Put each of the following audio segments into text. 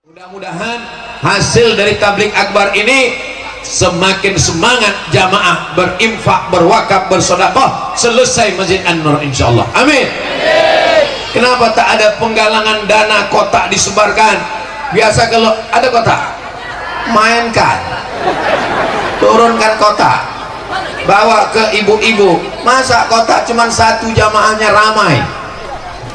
Mudah-mudahan hasil dari tabligh akbar ini semakin semangat jamaah berinfak, berwakaf, bersedekah selesai Masjid An-Nur insyaallah. Amin. Kenapa tak ada penggalangan dana kotak disebarkan? Biasa kalau ada kotak mainkan, turunkan kotak, bawa ke ibu-ibu. Masa kotak cuma satu jamaahnya ramai?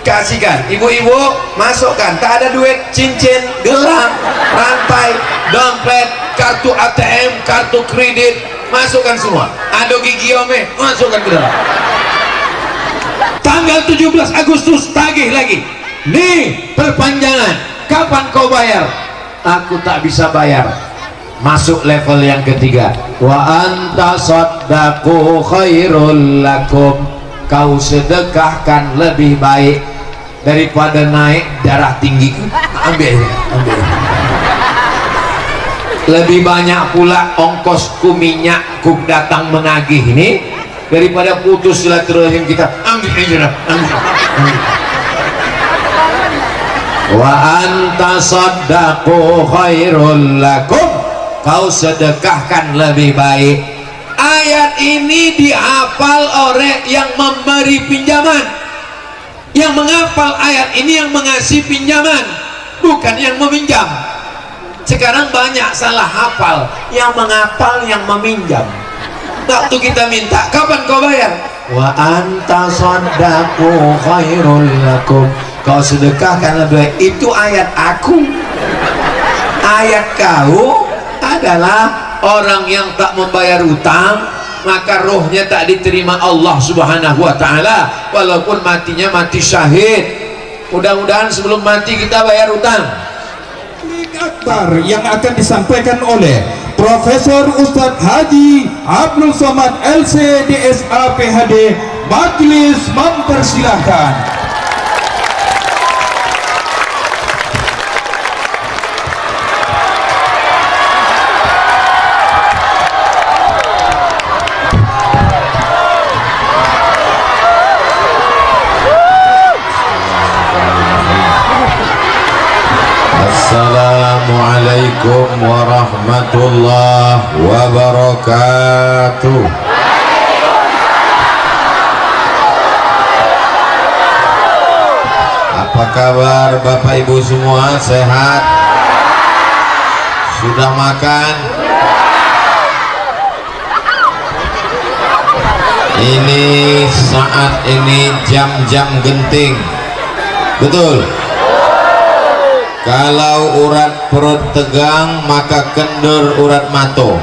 Kasihkan ibu-ibu, masukkan. Tak ada duit, cincin, gelang, rantai, dompet, kartu ATM, kartu kredit, masukkan semua. Ada gigi ome, masukkan ke dalam. Tanggal 17 Agustus tagih lagi. Nih perpanjangan, kapan kau bayar? Aku tak bisa bayar. Masuk level yang ketiga. Wa anta saddaqu khairul lakum. Kau sedekahkan lebih baik daripada naik darah tinggi. Ambil. Lebih banyak pula ongkosku minyakku datang menagih ini daripada putus silaturahim kita. Ambil. Wa anta saddaqu khairul lakum. Kau sedekahkan lebih baik. Ayat ini dihafal oleh yang memberi pinjaman. Yang menghafal ayat ini yang mengasih pinjaman, bukan yang meminjam. Sekarang banyak salah hafal, yang menghafal yang meminjam. Waktu kita minta, kapan kau bayar? Wa anta saddaqu khairul lakum. Kau sedekahkan lebih baik. Itu ayat aku. Ayat kau adalah orang yang tak membayar utang, maka rohnya tak diterima Allah subhanahu wa ta'ala, walaupun matinya mati syahid. Mudah-mudahan sebelum mati kita bayar utang. Akbar yang akan disampaikan oleh Profesor Ustadz Haji Abdul Somad LC DSA PhD. Majelis mempersilahkan. Assalamualaikum warahmatullahi wabarakatuh. Apa kabar Bapak Ibu semua? Sehat? Sudah makan? Ini saat ini jam-jam genting. Betul? Kalau urat perut tegang maka kendur urat mato.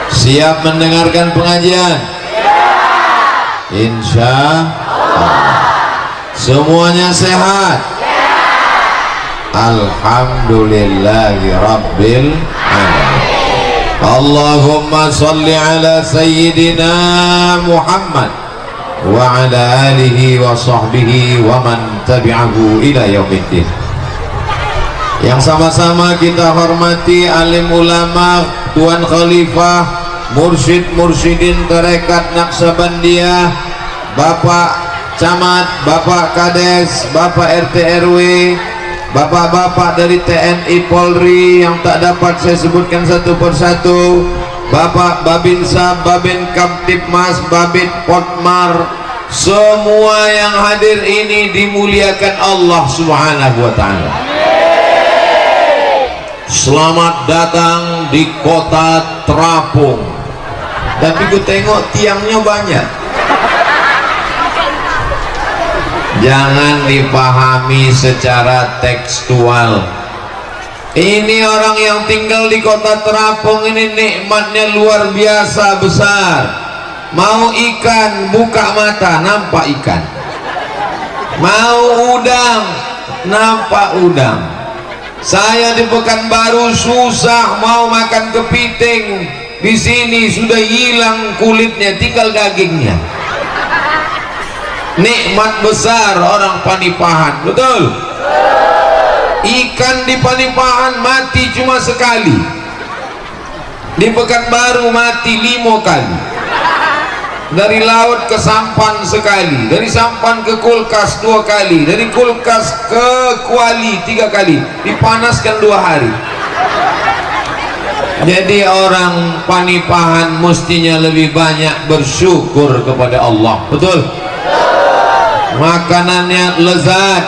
Siap mendengarkan pengajian? Insya Allah. Semuanya sehat? Alhamdulillahi Rabbil Alamin. Allahumma salli ala Sayyidina Muhammad wa ala alihi wa sahbihi wa man tabi'ahu ila yaumiddin. Yang sama-sama kita hormati alim ulama, Tuan Khalifah, mursyid-mursyidin tarekat Naqsabandiyah, Bapak Camat, Bapak Kades, Bapak RT RW, Bapak-bapak dari TNI Polri yang tak dapat saya sebutkan satu persatu, Bapak Babinsa, Babin Kamtipmas, Babit Potmar, semua yang hadir ini dimuliakan Allah subhanahu wa ta'ala. Selamat datang di kota terapung. Tapi ku tengok tiangnya banyak. Jangan dipahami secara tekstual. Ini orang yang tinggal di kota terapung ini nikmatnya luar biasa besar. Mau ikan, buka mata nampak ikan. Mau udang, nampak udang. Saya di Pekanbaru susah mau makan kepiting, di sini sudah hilang kulitnya, tinggal dagingnya. Nikmat besar orang Panipahan, betul? Ikan di Panipahan mati cuma sekali, di Pekanbaru mati 5 kali. dari laut ke sampan sekali, dari sampan ke kulkas 2 kali, dari kulkas ke kuali 3 kali, dipanaskan 2 hari. Jadi orang Panipahan mestinya lebih banyak bersyukur kepada Allah. Betul? Makanannya lezat,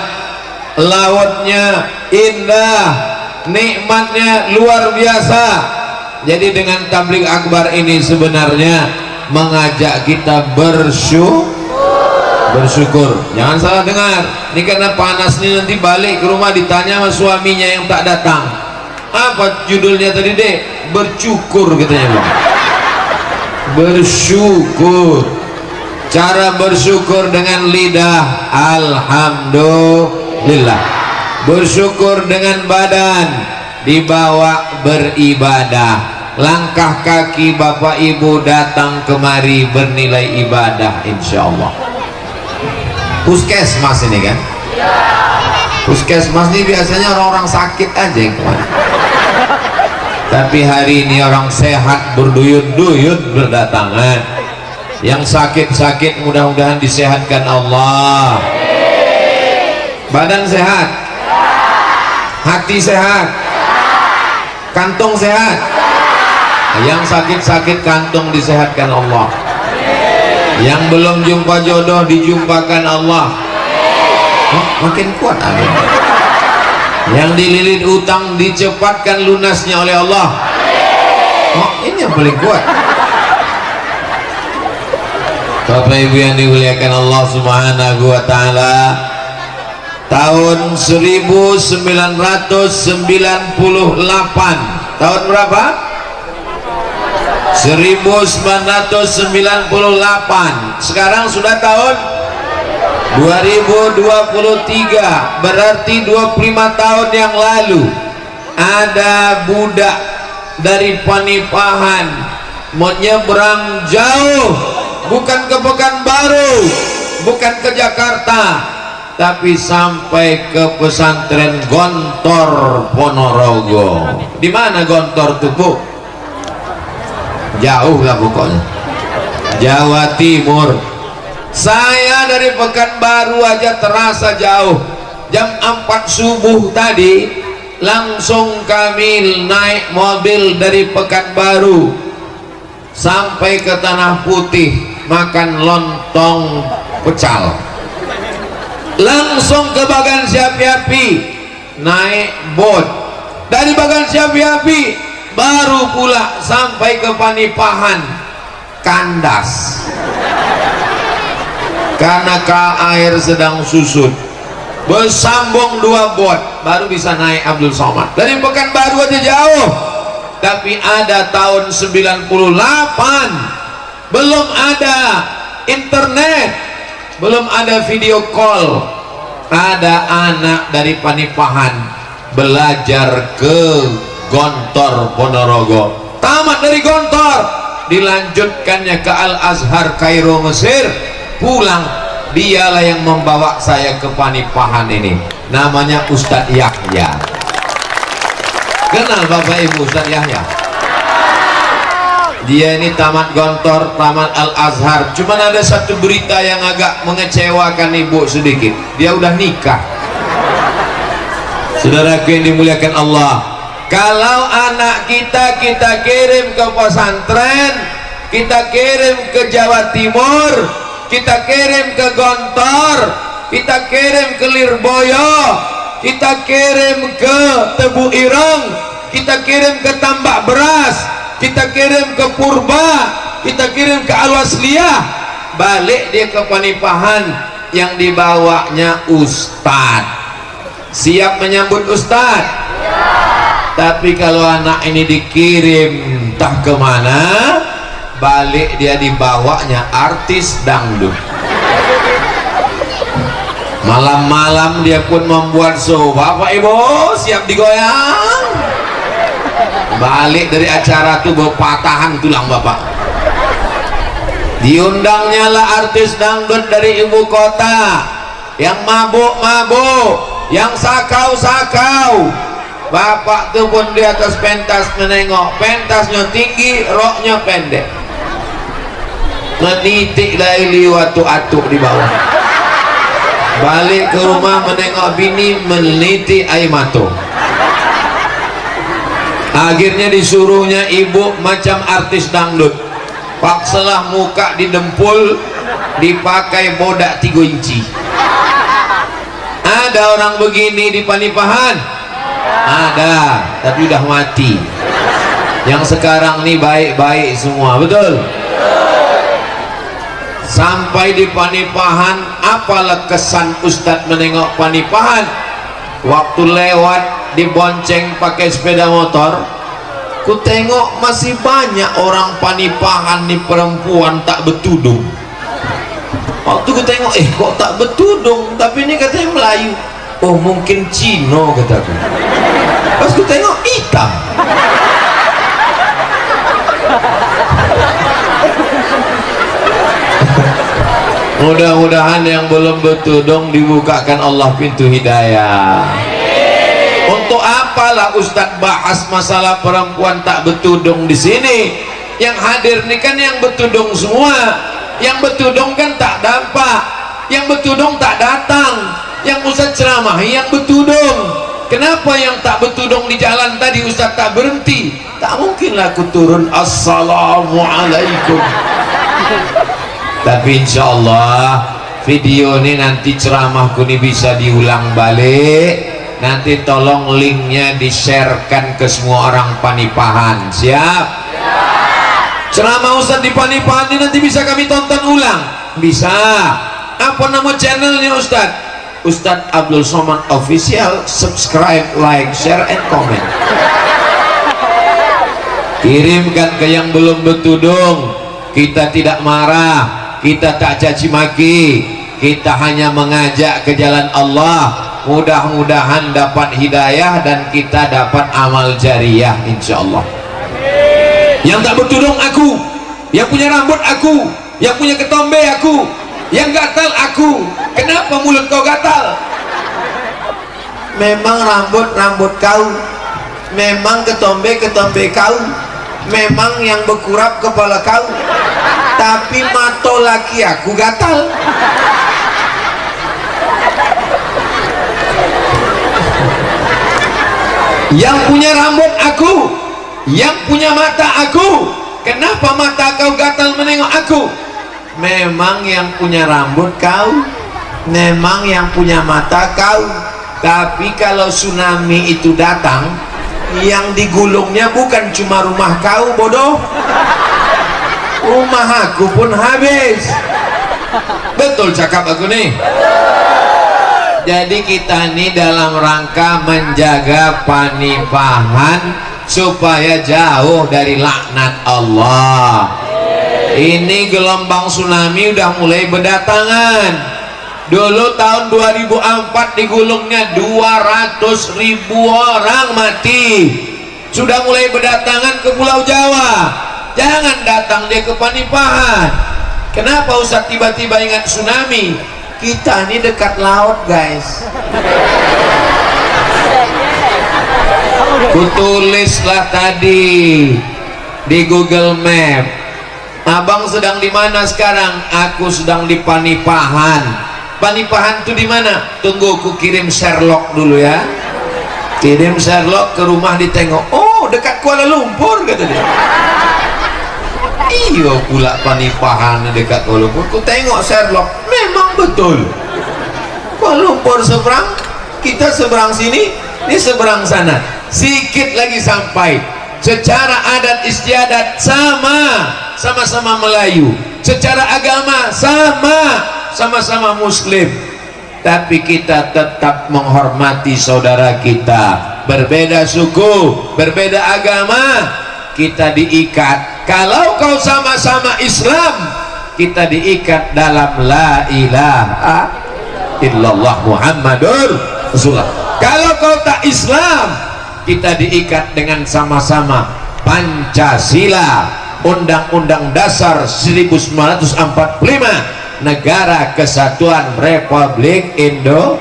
lautnya indah, nikmatnya luar biasa. Jadi dengan tabligh akbar ini sebenarnya mengajak kita bersyukur. Jangan salah dengar, ini karena panas nih, nanti balik ke rumah ditanya sama suaminya yang tak datang, apa judulnya tadi dek? Bersyukur katanya bang. Bersyukur, cara bersyukur dengan lidah alhamdulillah, bersyukur dengan badan, dibawa beribadah, langkah kaki bapak ibu datang kemari bernilai ibadah insyaallah. Puskesmas ini kan, puskesmas ini biasanya orang-orang sakit aja yang kemari, tapi hari ini orang sehat berduyun-duyun berdatangan. Yang sakit-sakit mudah-mudahan disehatkan Allah. Badan sehat, hati sehat, kantong sehat. Yang sakit-sakit kantong disehatkan Allah, yang belum jumpa jodoh dijumpakan Allah. Makin kuat amin. Yang dililit utang dicepatkan lunasnya oleh Allah. Ini yang paling kuat. Bapak ibu yang dimuliakan Allah subhanahu wa ta'ala, tahun 1998, tahun berapa? 1998. Sekarang sudah tahun 2023, berarti 25 tahun yang lalu ada budak dari Panipahan menyeberang jauh, bukan ke Pekanbaru, bukan ke Jakarta, tapi sampai ke pesantren Gontor Ponorogo. Di mana Gontor tuh bu? Jauh lah pokoknya, Jawa Timur. Saya dari Pekanbaru aja terasa jauh. Jam 4 subuh tadi langsung kami naik mobil dari Pekanbaru sampai ke Tanah Putih, makan lontong pecal, langsung ke Bagan Siapi-Api, naik bot, dari Bagan Siapi-Api baru pula sampai ke Panipahan, kandas karena air sedang susut, bersambung 2 bot baru bisa naik Abdul Somad. Dari Pekanbaru aja jauh, tapi ada tahun 98 belum ada internet, belum ada video call, ada anak dari Panipahan belajar ke Gontor Ponorogo, tamat dari Gontor dilanjutkannya ke Al Azhar Kairo Mesir, pulang. Dialah yang membawa saya ke Panipahan ini, namanya Ustadz Yahya. Kenal bapak ibu Ustadz Yahya? Dia ini tamat Gontor, tamat Al Azhar. Cuman ada satu berita yang agak mengecewakan ibu sedikit, dia udah nikah. Saudaraku yang dimuliakan Allah, kalau anak kita kirim ke pesantren, kita kirim ke Jawa Timur, kita kirim ke Gontor, kita kirim ke Lirboyo, kita kirim ke Tebu Ireng, kita kirim ke Tambak Beras, kita kirim ke Purba, kita kirim ke Al-Wasliyah, balik dia ke Panipahan, yang dibawanya ustadz. Siap menyambut ustadz? Tapi kalau anak ini dikirim entah kemana, balik dia dibawanya artis dangdut. Malam-malam dia pun membuat show. Bapak ibu siap digoyang. Balik dari acara tuh berpatahan tulang bapak. Diundangnya lah artis dangdut dari ibu kota, yang mabuk-mabuk, yang sakau-sakau. Bapak tuh pun di atas pentas menengok, pentasnya tinggi, roknya pendek. menitik laili waktu atuk di bawah, balik ke rumah menengok bini meniti air mata. Akhirnya disuruhnya ibu macam artis dangdut, paksalah muka didempul, dipakai bodak 3 inci. Ada orang begini di Panipahan? Ada, tapi udah mati. Yang sekarang nih baik-baik semua, betul? Sampai di Panipahan, apalah kesan Ustadz menengok Panipahan? Waktu lewat dibonceng pakai sepeda motor, ku tengok masih banyak orang Panipahan nih perempuan tak bertudung. Waktu ku tengok, kok tak bertudung, tapi ini katanya Melayu. Oh mungkin Cino, kataku. Pas ku tengok hitam. Mudah-mudahan yang belum bertudung dibukakan Allah pintu hidayah. Untuk apalah Ustadz bahas masalah perempuan tak bertudung di sini? Yang hadir ini kan yang bertudung semua. Yang bertudung kan tak dampak, yang bertudung tak datang. Yang Ustadz ceramahi yang bertudung. Kenapa yang tak bertudung di jalan tadi Ustadz tak berhenti? Tak mungkinlah aku turun assalamualaikum. Tapi insya Allah video ini nanti ceramahku ini bisa diulang balik. Nanti tolong linknya di-sharekan ke semua orang Panipahan. Siap? Ceramah Ustadz di Panipahan ini nanti bisa kami tonton ulang? Bisa. Apa nama channelnya Ustadz? Ustadz Abdul Somad Official. Subscribe, like, share, and comment. Kirimkan ke yang belum bertudung. Kita tidak marah, kita tak caci maki, kita hanya mengajak ke jalan Allah. Mudah-mudahan dapat hidayah dan kita dapat amal jariah insyaallah. Yang tak bertudung aku, yang punya rambut aku, yang punya ketombe aku, yang gatal aku. Kenapa mulut kau gatal? Memang rambut kau, memang ketombe kau, memang yang berkurap kepala kau, tapi mata laki aku gatal. Yang punya rambut aku, yang punya mata aku, kenapa mata kau gatal menengok aku? Memang yang punya rambut kau, memang yang punya mata kau, tapi kalau tsunami itu datang, yang digulungnya bukan cuma rumah kau, bodoh, rumah aku pun habis. Betul cakap aku nih. Jadi kita ini dalam rangka menjaga Panipahan supaya jauh dari laknat Allah. Ini gelombang tsunami udah mulai berdatangan. Dulu tahun 2004 digulungnya 200.000 orang mati. Sudah mulai berdatangan ke Pulau Jawa. Jangan datang dia ke Panipahan. Kenapa Ustaz tiba-tiba ingat tsunami? Kita ini dekat laut guys. Kutulislah tadi di Google Map. Abang sedang di mana sekarang? Aku sedang di Panipahan. Panipahan itu di mana? Tunggu aku kirim Sherlock dulu ya. Kirim Sherlock ke rumah ditengok. Oh dekat Kuala Lumpur kata dia. Iya pula Panipahan dekat Kuala Lumpur. Ku tengok Sherlock, memang betul. Kuala Lumpur seberang, kita seberang sini, ini seberang sana. Sikit lagi sampai. Secara adat istiadat sama-sama Melayu. Secara agama sama-sama Muslim. Tapi kita tetap menghormati saudara kita. Berbeda suku, berbeda agama, kita diikat. Kalau kau sama-sama Islam, kita diikat dalam la ilaha illallah Muhammadur Rasulullah. Kalau kau tak Islam, kita diikat dengan sama-sama Pancasila, Undang-Undang Dasar 1945, Negara Kesatuan Republik Indonesia.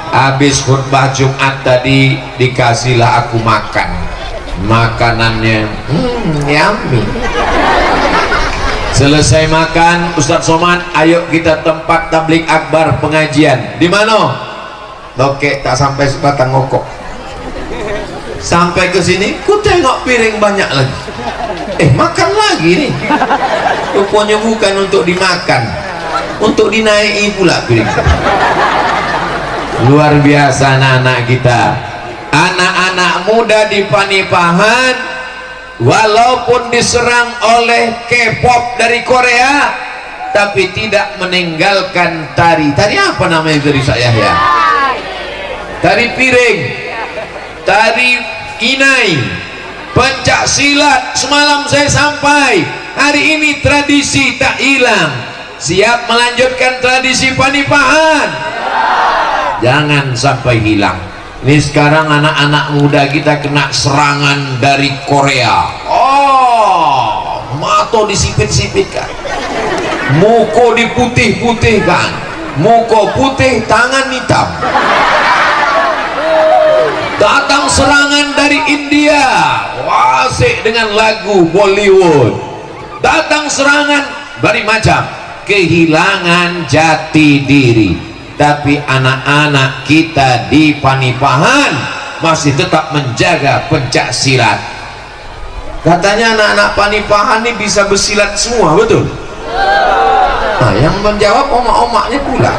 Habis khutbah Jumat tadi dikasihlah aku makan. Makanannya yummy. Selesai makan, Ustadz Somad, ayo kita tempat tablik akbar pengajian. Di mana? Oke, tak sampai sebatang ngokok. Sampai ke sini, ku tengok piring banyak lagi. Makan lagi nih. Rupanya bukan untuk dimakan, untuk dinaiki pula piring. Luar biasa anak-anak kita. Anak-anak muda di Panipahan, walaupun diserang oleh K-pop dari Korea, tapi tidak meninggalkan tari. Tari apa namanya dari saya ya? Tari piring, tari kinai, pencak silat. Semalam saya sampai, hari ini tradisi tak hilang. Siap melanjutkan tradisi Panipahan, jangan sampai hilang. Ini sekarang anak-anak muda kita kena serangan dari Korea. Mata disipit-sipitkan, muka diputih-putihkan, muka putih, tangan hitam. Datang serangan dari India, wasik dengan lagu Bollywood. Datang serangan dari macam, kehilangan jati diri. Tapi anak-anak kita di Panipahan masih tetap menjaga pencak silat. Katanya anak-anak Panipahan ini bisa bersilat semua, betul? Nah, yang menjawab omak-omaknya pula.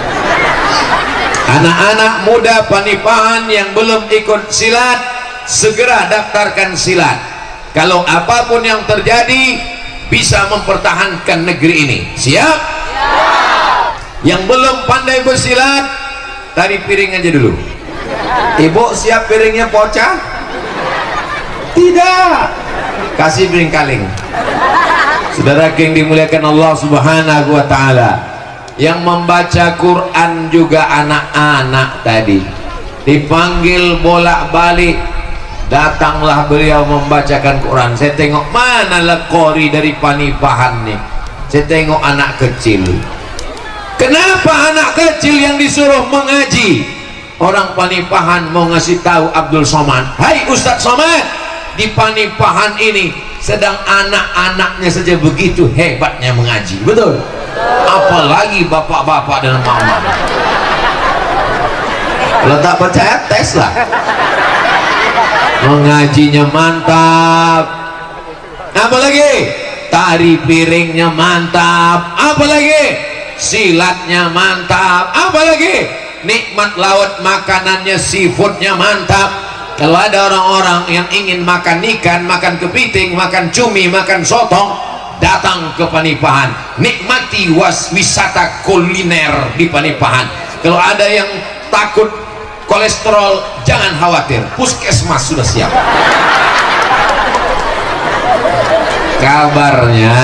Anak-anak muda Panipahan yang belum ikut silat, segera daftarkan silat. Kalau apapun yang terjadi, bisa mempertahankan negeri ini. Siap? Yang belum pandai bersilat, tari piring aja dulu. Ibu siap piringnya pocah? Tidak, kasih piring kaleng. Saudara yang dimuliakan Allah Subhanahu wa Ta'ala, yang membaca Quran juga anak-anak tadi dipanggil bolak-balik, datanglah beliau membacakan Quran. Saya tengok mana lekori dari Panipahan nih, saya tengok anak kecil. Kenapa anak kecil yang disuruh mengaji? Orang Panipahan mau ngasih tahu Abdul Somad, hai Ustadz Somad, di Panipahan ini sedang anak-anaknya saja begitu hebatnya mengaji, betul? Apalagi bapak-bapak dan mama. Kalau tak percaya, tes lah. Mengajinya mantap. Apalagi tari piringnya mantap. Apalagi silatnya mantap. Apalagi nikmat laut, makanannya seafoodnya mantap. Kalau ada orang-orang yang ingin makan ikan, makan kepiting, makan cumi, makan sotong, datang ke Panipahan, nikmati wisata kuliner di Panipahan. Kalau ada yang takut kolesterol, jangan khawatir, puskesmas sudah siap. Kabarnya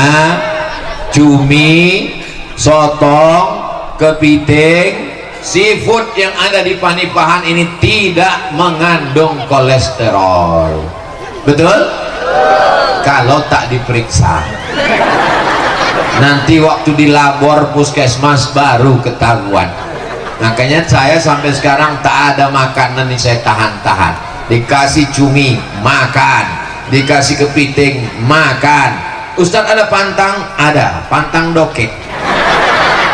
cumi, sotong, kepiting, seafood yang ada di Panipahan ini tidak mengandung kolesterol, betul? Kalau tak diperiksa, nanti waktu di labor puskesmas baru ketahuan. Makanya saya sampai sekarang tak ada makanan yang saya tahan-tahan. Dikasih cumi makan, dikasih kepiting makan. Ustadz ada pantang? Ada, pantang dokek.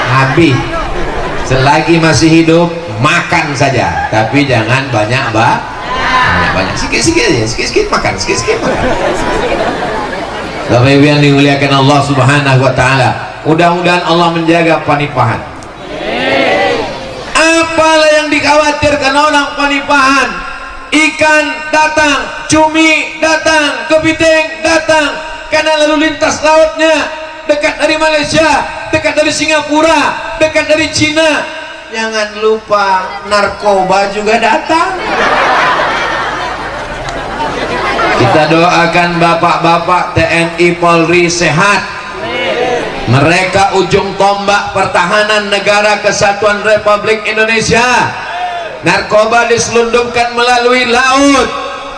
Habis, selagi masih hidup makan saja, tapi jangan banyak banyak, sikit-sikit aja, sikit-sikit makan, sikit-sikit makan. Bapak Ibu yang dimuliakan Allah Subhanahu wa Ta'ala, mudah-mudahan Allah menjaga Panipahan. Apalah yang dikhawatirkan orang Panipahan? Ikan datang, cumi datang, kepiting datang, karena lalu lintas lautnya dekat dari Malaysia, dekat dari Singapura, dekat dari Cina. Jangan lupa narkoba juga datang. Kita doakan bapak-bapak TNI Polri sehat. Mereka ujung tombak pertahanan negara kesatuan Republik Indonesia. Narkoba diselundupkan melalui laut.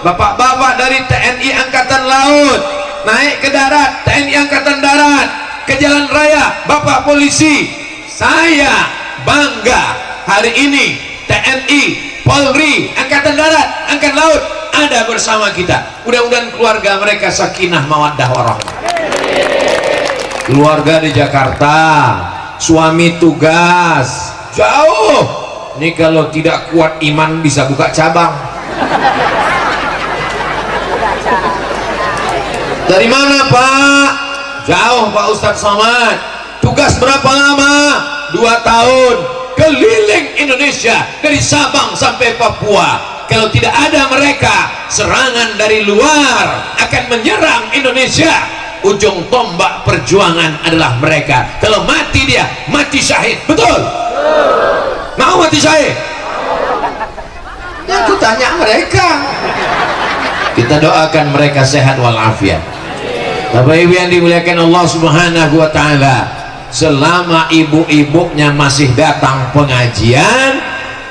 Bapak-bapak dari TNI Angkatan Laut naik ke darat, TNI Angkatan Darat ke jalan raya, bapak polisi. Saya bangga hari ini TNI, Polri, Angkatan Darat, Angkatan Laut ada bersama kita. Mudah-mudahan keluarga mereka sakinah mawaddah warahmah. keluarga di Jakarta, suami tugas jauh. Ini kalau tidak kuat iman bisa buka cabang. Dari mana Pak? Jauh Pak Ustadz Somad. Tugas berapa lama? 2 tahun. Keliling Indonesia dari Sabang sampai Papua. Kalau tidak ada mereka, serangan dari luar akan menyerang Indonesia. Ujung tombak perjuangan adalah mereka. Kalau mati dia, mati syahid. Betul? Mau mati syahid? Ya aku tanya mereka. Kita doakan mereka sehat walafiat. Bapak Ibu yang dimuliakan Allah Subhanahu wa taala, selama ibu-ibunya masih datang pengajian,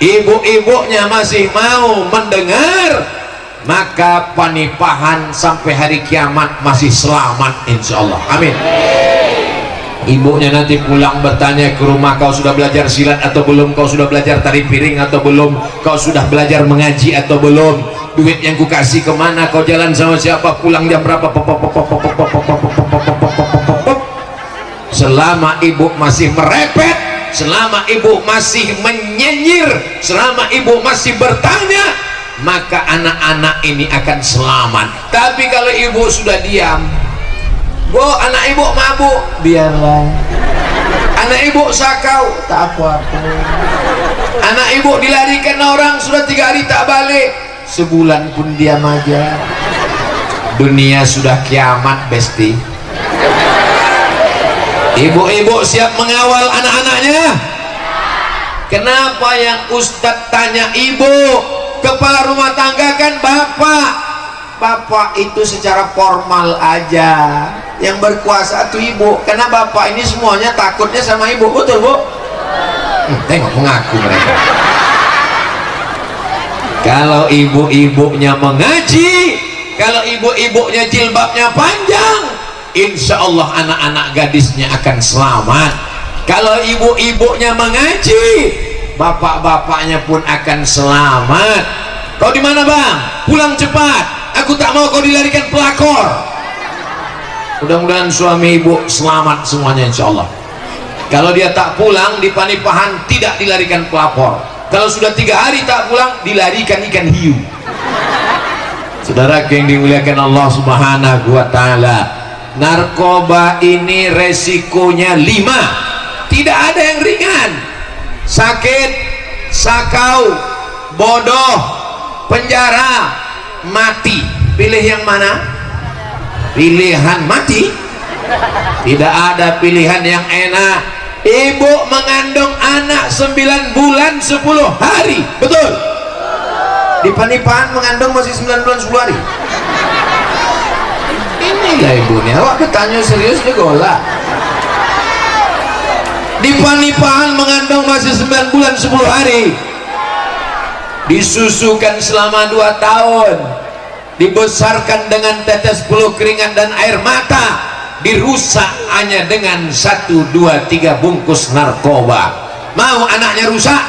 ibu-ibunya masih mau mendengar, maka panipahan sampai hari kiamat masih selamat insyaallah. Amin. Ibunya nanti pulang bertanya ke rumah, kau sudah belajar silat atau belum, kau sudah belajar tari piring atau belum, kau sudah belajar mengaji atau belum, duit yang kukasih kemana, kau jalan sama siapa, pulang jam berapa. Selama ibu masih merepet, selama ibu masih menyenyir, selama ibu masih bertanya, maka anak-anak ini akan selamat. Tapi kalau ibu sudah diam, Bu, anak ibu mabuk, biarlah. Anak ibu sakau, tak apa-apa. Anak ibu dilarikan orang, sudah 3 hari tak balik, sebulan pun diam aja. Dunia sudah kiamat, besti. Ibu-ibu siap mengawal anak-anaknya? Kenapa yang Ustadz tanya ibu? Kepala rumah tangga kan bapak. Bapak itu secara formal aja, yang berkuasa itu ibu, karena bapak ini semuanya takutnya sama ibu. Betul Bu? Tengok mengaku mereka. Kalau ibu-ibunya mengaji, kalau ibu-ibunya jilbabnya panjang, insya Allah anak-anak gadisnya akan selamat. Kalau ibu-ibunya mengaji, bapak-bapaknya pun akan selamat. Kau di mana Bang? Pulang cepat. Aku tak mau kau dilarikan pelakor. Mudah-mudahan suami ibu selamat semuanya insya Allah. Kalau dia tak pulang di panipahan, tidak dilarikan pelakor. Kalau sudah 3 hari tak pulang, dilarikan ikan hiu. Saudara yang dimuliakan Allah Subhanahu wa taala, narkoba ini resikonya 5. Tidak ada yang ringan. Sakit, sakau, bodoh, penjara, mati. Pilih yang mana? Pilihan mati. Tidak ada pilihan yang enak. Ibu mengandung anak 9 bulan 10 hari. Betul? Di panipahan mengandung masih 9 bulan 10 hari. Inilah ibunya. Awak bertanya serius juga lah. Di panipahan mengandung masih 9 bulan 10 hari. Disusukan selama 2 tahun, dibesarkan dengan tetes peluh keringat dan air mata, dirusak hanya dengan 1, 2, 3 bungkus narkoba. Mau anaknya rusak?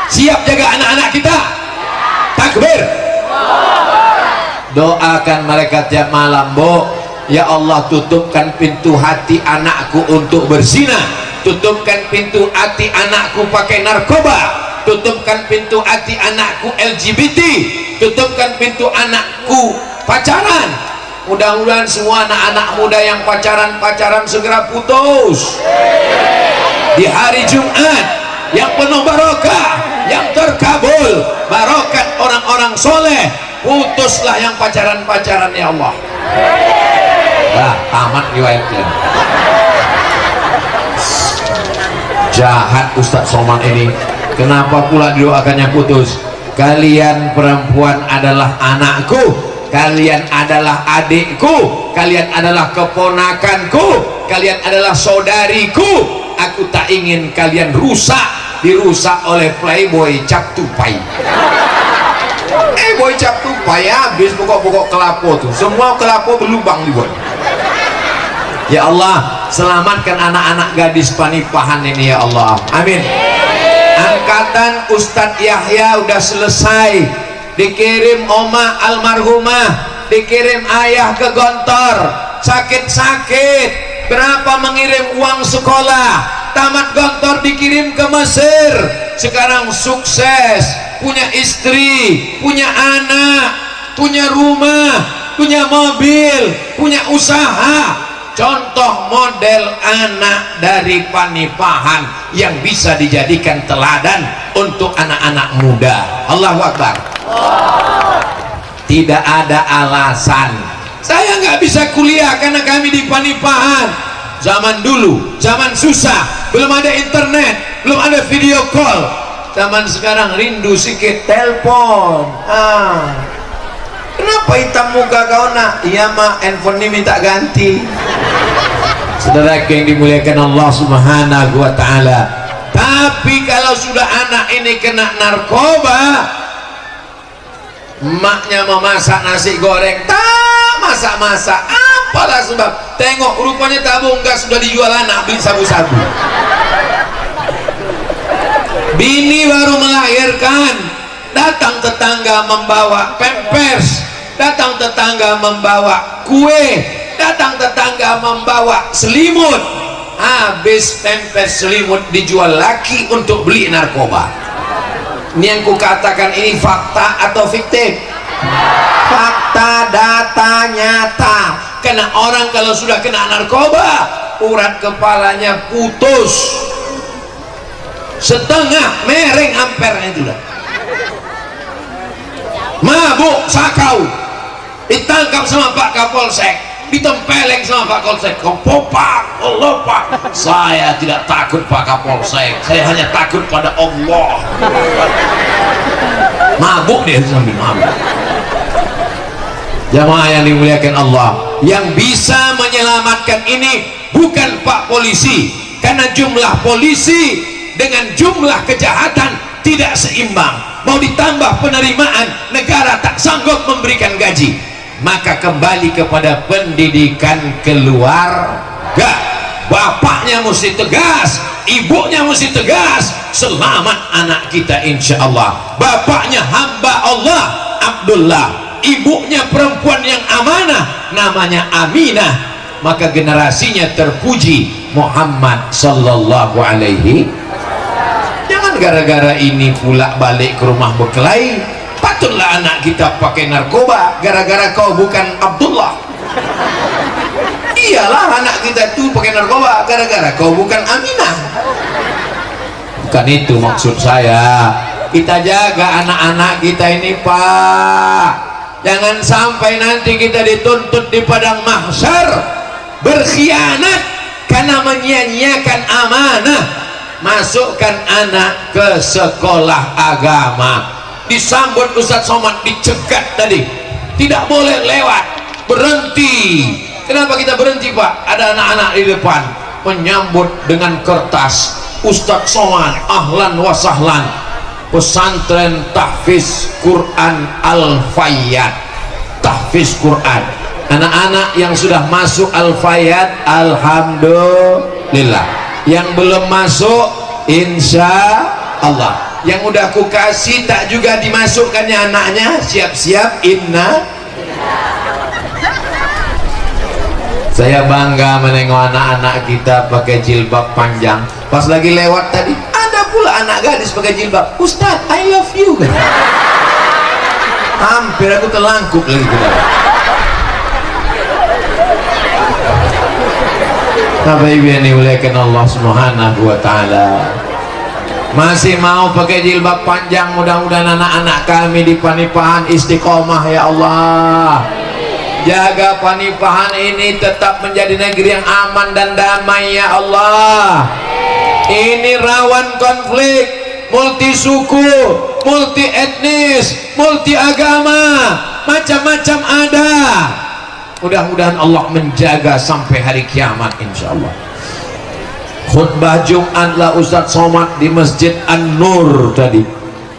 Siap jaga anak-anak kita? Takbir. Doakan mereka tiap malam, Bu, ya Allah, tutupkan pintu hati anakku untuk berzina, tutupkan pintu hati anakku pakai narkoba, tutupkan pintu hati anakku LGBT, tutupkan pintu anakku pacaran. Mudah-mudahan semua anak-anak muda yang pacaran segera putus di hari Jumat yang penuh barokah, yang terkabul, barokat orang-orang soleh. Putuslah yang pacaran ya Allah. Nah, tamat riwayatnya. Jahat Ustadz Somad ini. Kenapa pula didoakannya putus? Kalian perempuan adalah anakku, kalian adalah adikku, kalian adalah keponakanku, kalian adalah saudariku. Aku tak ingin kalian dirusak oleh playboy cap tupai. Boy cap tupai habis pokok-pokok kelapo tuh, semua kelapo berlubang dibuat. Ya Allah, selamatkan anak-anak gadis panipahan ini ya Allah. Amin. Angkatan Ustadz Yahya udah selesai, dikirim oma almarhumah, dikirim ayah ke Gontor, sakit-sakit, berapa mengirim uang sekolah, tamat gontor dikirim ke Mesir, sekarang sukses, punya istri, punya anak, punya rumah, punya mobil, punya usaha. Contoh model anak dari Panipahan yang bisa dijadikan teladan untuk anak-anak muda. Allahu Akbar. Tidak ada alasan saya nggak bisa kuliah karena kami di Panipahan. Zaman dulu, zaman susah, belum ada internet, belum ada video call. Zaman sekarang rindu sikit telepon. Kenapa hitam muka kau nak? Iya mak, handphone ini minta ganti. Saudara yang dimuliakan Allah Subhanahu wa ta'ala. Tapi kalau sudah anak ini kena narkoba, emaknya memasak nasi goreng, tak masak-masak, apalah sebab, tengok rupanya tabung gas sudah dijual anak, beli sabu-sabu. Bini baru melahirkan, datang tetangga membawa pampers, datang tetangga membawa kue, datang tetangga membawa selimut. Habis pampers selimut dijual laki untuk beli narkoba. Ini yang kukatakan, ini fakta atau fiktif? Fakta, data nyata. Karena orang kalau sudah kena narkoba, urat kepalanya putus setengah, mereng ampernya itu dah. Mabuk sakau, ditangkap sama Pak Kapolsek, ditempeleng sama Pak Kapolsek. Kau popak, Allah Pak, saya tidak takut Pak Kapolsek, saya hanya takut pada Allah. Mabuk dia sambil mabuk. Jamaah yang dimuliakan Allah, yang bisa menyelamatkan ini bukan Pak Polisi, karena jumlah polisi dengan jumlah kejahatan tidak seimbang. Mau ditambah penerimaan, negara tak sanggup memberikan gaji. Maka kembali kepada pendidikan keluarga. Bapaknya mesti tegas, ibunya mesti tegas, selamat anak kita insya Allah. Bapaknya hamba Allah Abdullah, ibunya perempuan yang amanah, namanya Aminah, maka generasinya terpuji Muhammad sallallahu alaihi. Jangan gara-gara ini pula balik ke rumah berkelahi. Patutlah anak kita pakai narkoba gara-gara kau bukan Abdullah. Iyalah anak kita tuh pakai narkoba gara-gara kau bukan Aminah. Bukan itu maksud saya. Kita jaga anak-anak kita ini Pak, jangan sampai nanti kita dituntut di padang mahsyar berkhianat karena menyia-nyiakan amanah. Masukkan anak ke sekolah agama, disambut Ustadz Somad, dicegat tadi, tidak boleh lewat, berhenti. Kenapa kita berhenti Pak? Ada anak-anak di depan menyambut dengan kertas, Ustadz Somad ahlan wa sahlan, pesantren tahfiz Quran Al-Fayyad, tahfiz Quran. Anak-anak yang sudah masuk Al-Fayyad alhamdulillah, yang belum masuk insya Allah, yang udah aku kasih tak juga dimasukkannya anaknya, siap-siap inna. Saya bangga menengok anak-anak kita pakai jilbab panjang. Pas lagi lewat tadi ada pula anak gadis pakai jilbab, Ustaz I love you. Hampir aku terlangkup lagi ke dalam. Bapak Ibu yang dimuliakan Allah Subhanahu wa ta'ala, masih mau pakai jilbab panjang. Mudah-mudahan anak-anak kami di Panipahan istiqomah ya Allah. Jaga Panipahan ini tetap menjadi negeri yang aman dan damai ya Allah. Ini rawan konflik, multi suku, multi etnis, multi agama, macam-macam ada. Mudah-mudahan Allah menjaga sampai hari kiamat insya Allah. Khutbah Jumat lah Ustadz Somad di Masjid An-Nur tadi.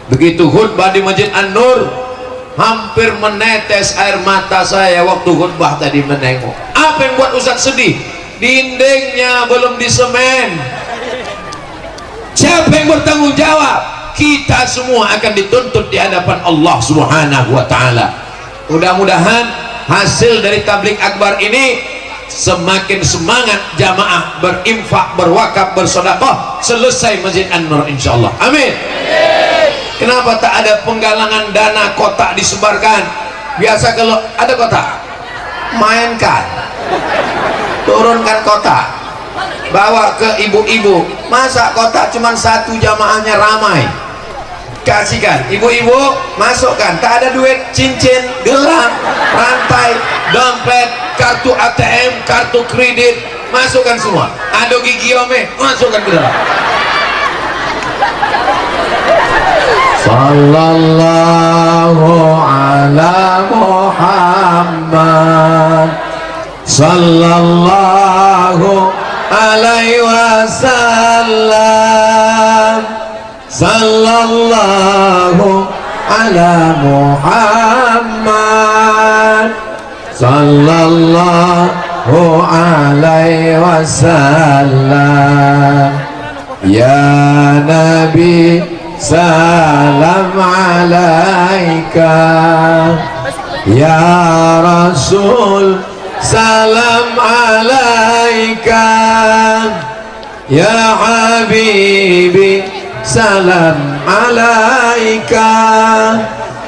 Begitu khutbah di Masjid An-Nur, hampir menetes air mata saya waktu khutbah tadi menengok. Apa yang buat Ustadz sedih? Dindingnya belum disemen. Siapa yang bertanggung jawab? Kita semua akan dituntut di hadapan Allah Subhanahu wa ta'ala. Mudah-mudahan hasil dari tablik akbar ini semakin semangat jamaah berinfak, berwakaf, bersedekah selesai Masjid An-Nur insyaallah. Amin. Kenapa tak ada penggalangan dana kotak disebarkan? Biasa kalau ada kotak mainkan, turunkan kotak, bawa ke ibu-ibu. Masa kotak cuma satu jamaahnya ramai, kasihkan ibu-ibu, masukkan. Tak ada duit, cincin, gelang, rantai, dompet, kartu ATM, kartu kredit, masukkan semua. Ada gigi ome, masukkan ke dalam. Sallallahu ala Muhammad, sallallahu alaihi wasallam, sallallahu ala Muhammad, sallallahu alaihi wasallam. Ya Nabi salam alaika, ya Rasul salam alaika, ya Habibi salam alaika,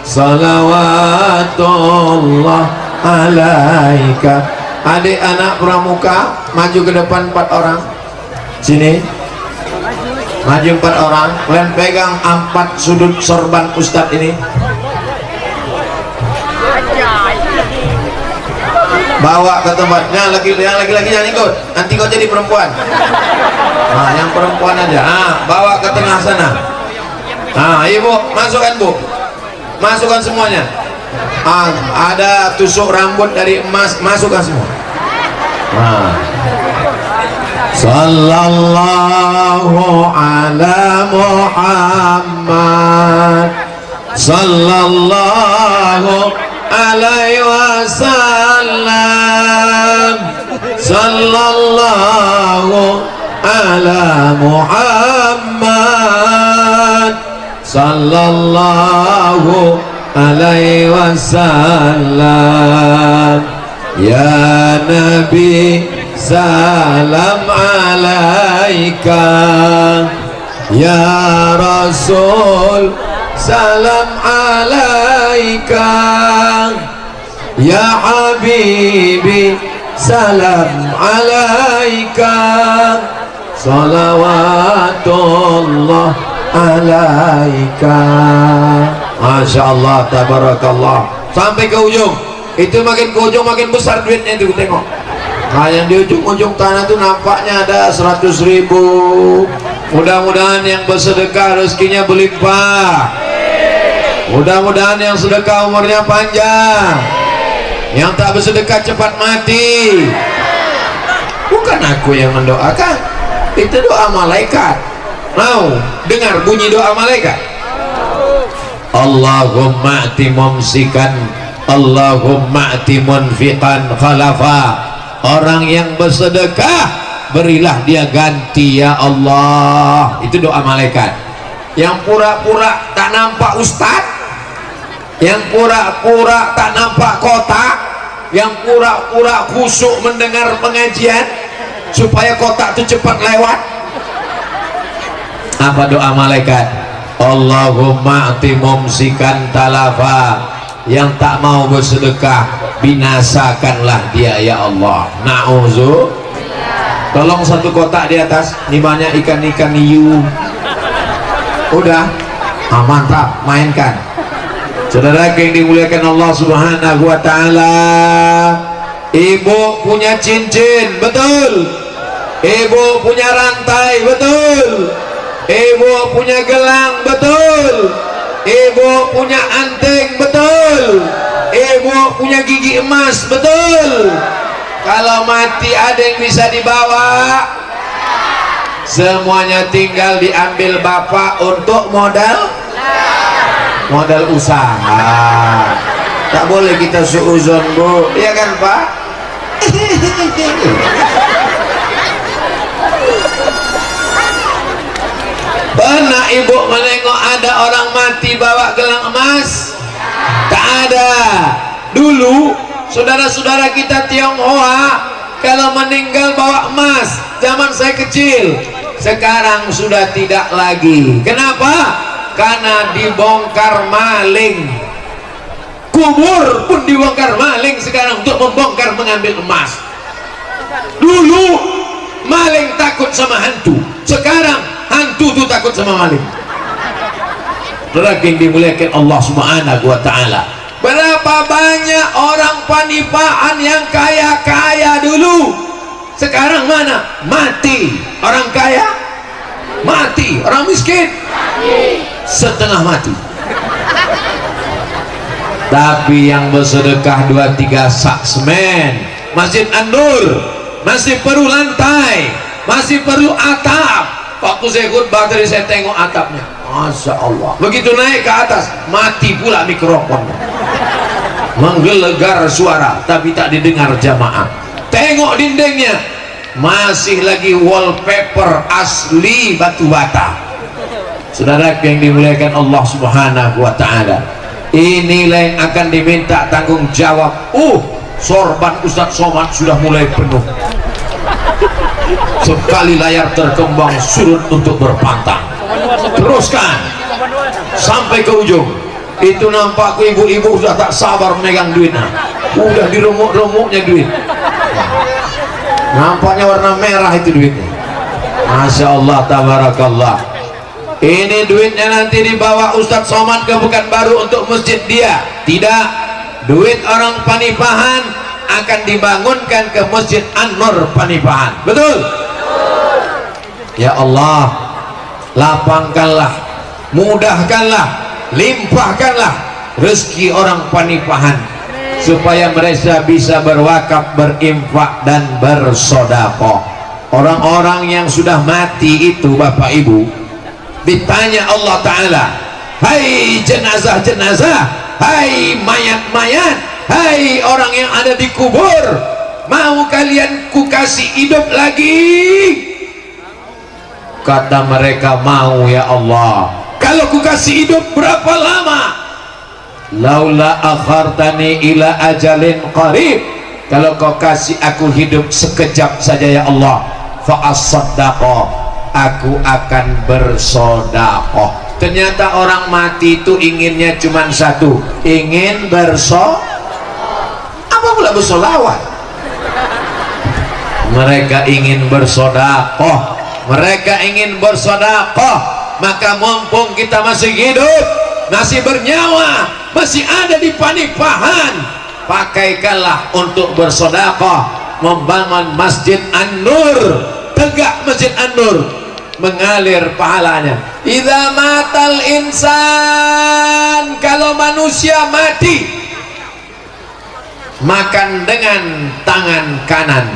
salawatullah alaika. Adik anak pramuka maju ke depan 4 orang sini, maju 4 orang, kalian pegang 4 sudut sorban Ustadz ini, bawa ke tempatnya. Yang laki-laki jangan ikut, nanti kau jadi perempuan. Nah, yang perempuan aja. Bawa ke tengah sana. Ibu masukkan, bu, masukkan semuanya. Ada tusuk rambut dari emas, masukkan semua. Sallallahu ala Muhammad, sallallahu alaihi wasallam, sallallahu ala Muhammad, sallallahu alaihi wasallam. Ya Nabi salam alaika, ya Rasul salam alaika, ya Habibi salam alaika, salawatullah alaika. Masya Allah, tabarakallah. Sampai ke ujung. Itu makin ke ujung makin besar duitnya itu, tengok. Nah, yang di ujung-ujung tanah itu nampaknya ada 100.000. Mudah-mudahan yang bersedekah rezekinya berlimpah. Mudah-mudahan yang sedekah umurnya panjang. Yang tak bersedekah cepat mati. Bukan aku yang mendoakan, itu doa malaikat. Mau dengar bunyi doa malaikat? Allahumma ati mumsikan, Allahumma ati munfiqan khalafa. Orang yang bersedekah berilah dia ganti ya Allah. Itu doa malaikat. Yang pura-pura tak nampak ustad, yang pura-pura tak nampak kotak, yang pura-pura khusyuk mendengar pengajian supaya kotak itu cepat lewat. Apa doa malaikat? Allahumma ati mumsikan talafa. Yang tak mau bersedekah binasakanlah dia ya Allah. Na'udzu. Tolong satu kotak di atas, ini banyak ikan-ikan hiu. Udah, mantap, mainkan. Saudara yang dimuliakan Allah Subhanahu wa taala, ibu punya cincin, betul. Ibu punya rantai, betul. Ibu punya gelang, betul. Ibu punya anting, betul. Ibu punya gigi emas, betul. Kalau mati ada yang bisa dibawa? Semuanya tinggal diambil bapak untuk modal usaha. Tak boleh kita suuzon, bu, iya kan pak? Pernah ibu menengok ada orang mati bawa gelang emas? Tak ada. Dulu saudara-saudara kita Tionghoa kalau meninggal bawa emas. Zaman saya kecil, sekarang sudah tidak lagi. Kenapa? Karena dibongkar maling. Kubur pun dibongkar maling sekarang untuk membongkar mengambil emas. Dulu maling takut sama hantu, sekarang hantu tuh takut sama maling. Yang dimuliakan Allah Subhanahu wa ta'ala, berapa banyak orang Panipahan yang kaya-kaya dulu, sekarang mana? Mati. Orang kaya mati, orang miskin setengah mati. Tapi yang bersedekah 2-3 sak semen, Masjid An-Nur masih perlu lantai, masih perlu atap. Waktu saya khutbah tadi saya tengok atapnya, Masya Allah. Begitu naik ke atas, mati pula mikrofonnya, menggelegar suara tapi tak didengar jamaah. Tengok dindingnya, masih lagi wallpaper asli batu bata. Saudara yang dimuliakan Allah Subhanahu wa ta'ala, inilah yang akan diminta tanggung jawab. Sorban Ustadz Somad sudah mulai penuh. Sekali layar terkembang surut untuk berpantang. Teruskan sampai ke ujung. Itu nampak ibu-ibu sudah tak sabar megang duitnya, udah diremuk-remuknya duit. Nampaknya warna merah itu duitnya. Masya Allah, tabarakallah. Ini duitnya nanti dibawa Ustadz Somad ke Pekanbaru untuk masjid dia. Tidak, duit orang Panipahan akan dibangunkan ke Masjid An-Nur Panipahan. Betul? Ya Allah, lapangkanlah, mudahkanlah, limpahkanlah rezeki orang Panipahan supaya mereka bisa berwakaf, berinfak dan bersedekah. Orang-orang yang sudah mati itu Bapak Ibu, ditanya Allah Ta'ala, hai jenazah-jenazah, hai mayat-mayat, hai orang yang ada di kubur, mau kalian kukasih hidup lagi? Kata mereka, mau ya Allah. Kalau kukasih hidup berapa lama? Laula akhartani ila ajalin qarib, kalau kau kasih aku hidup sekejap saja ya Allah, fa as-saddaqah, aku akan bersedekah. Ternyata orang mati itu inginnya cuma satu, ingin apa pula bersolawat. Mereka ingin bersedekah, mereka ingin bersedekah. Maka mumpung kita masih hidup, masih bernyawa, masih ada di Panipahan, pakaikanlah untuk bersedekah, membangun Masjid An-Nur, tegak Masjid An-Nur, mengalir pahalanya. Idza matal insan, kalau manusia mati, makan dengan tangan kanan.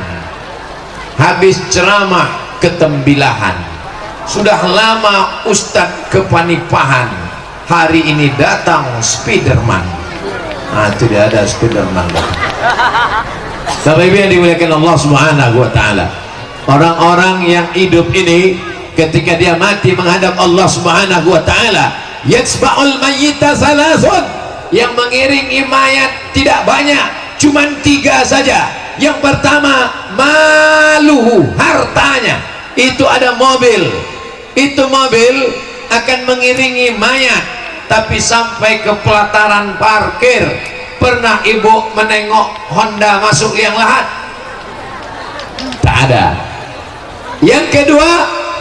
Habis ceramah ketembilahan. Sudah lama Ustadz ke Panipahan, hari ini datang Spiderman. Itu dia, ada Spiderman. Bapak Ibu yang dimuliakan Allah Subhanahu wa ta'ala, orang-orang yang hidup ini ketika dia mati menghadap Allah Subhanahu wa ta'ala, yatsba'ul mayyita salasun, yang mengiringi mayat tidak banyak, cuman 3 saja. Yang pertama, maluhu, hartanya. Itu ada mobil, itu mobil akan mengiringi mayat, tapi sampai ke pelataran parkir. Pernah ibu menengok Honda masuk liang lahat? Tak ada. Yang kedua,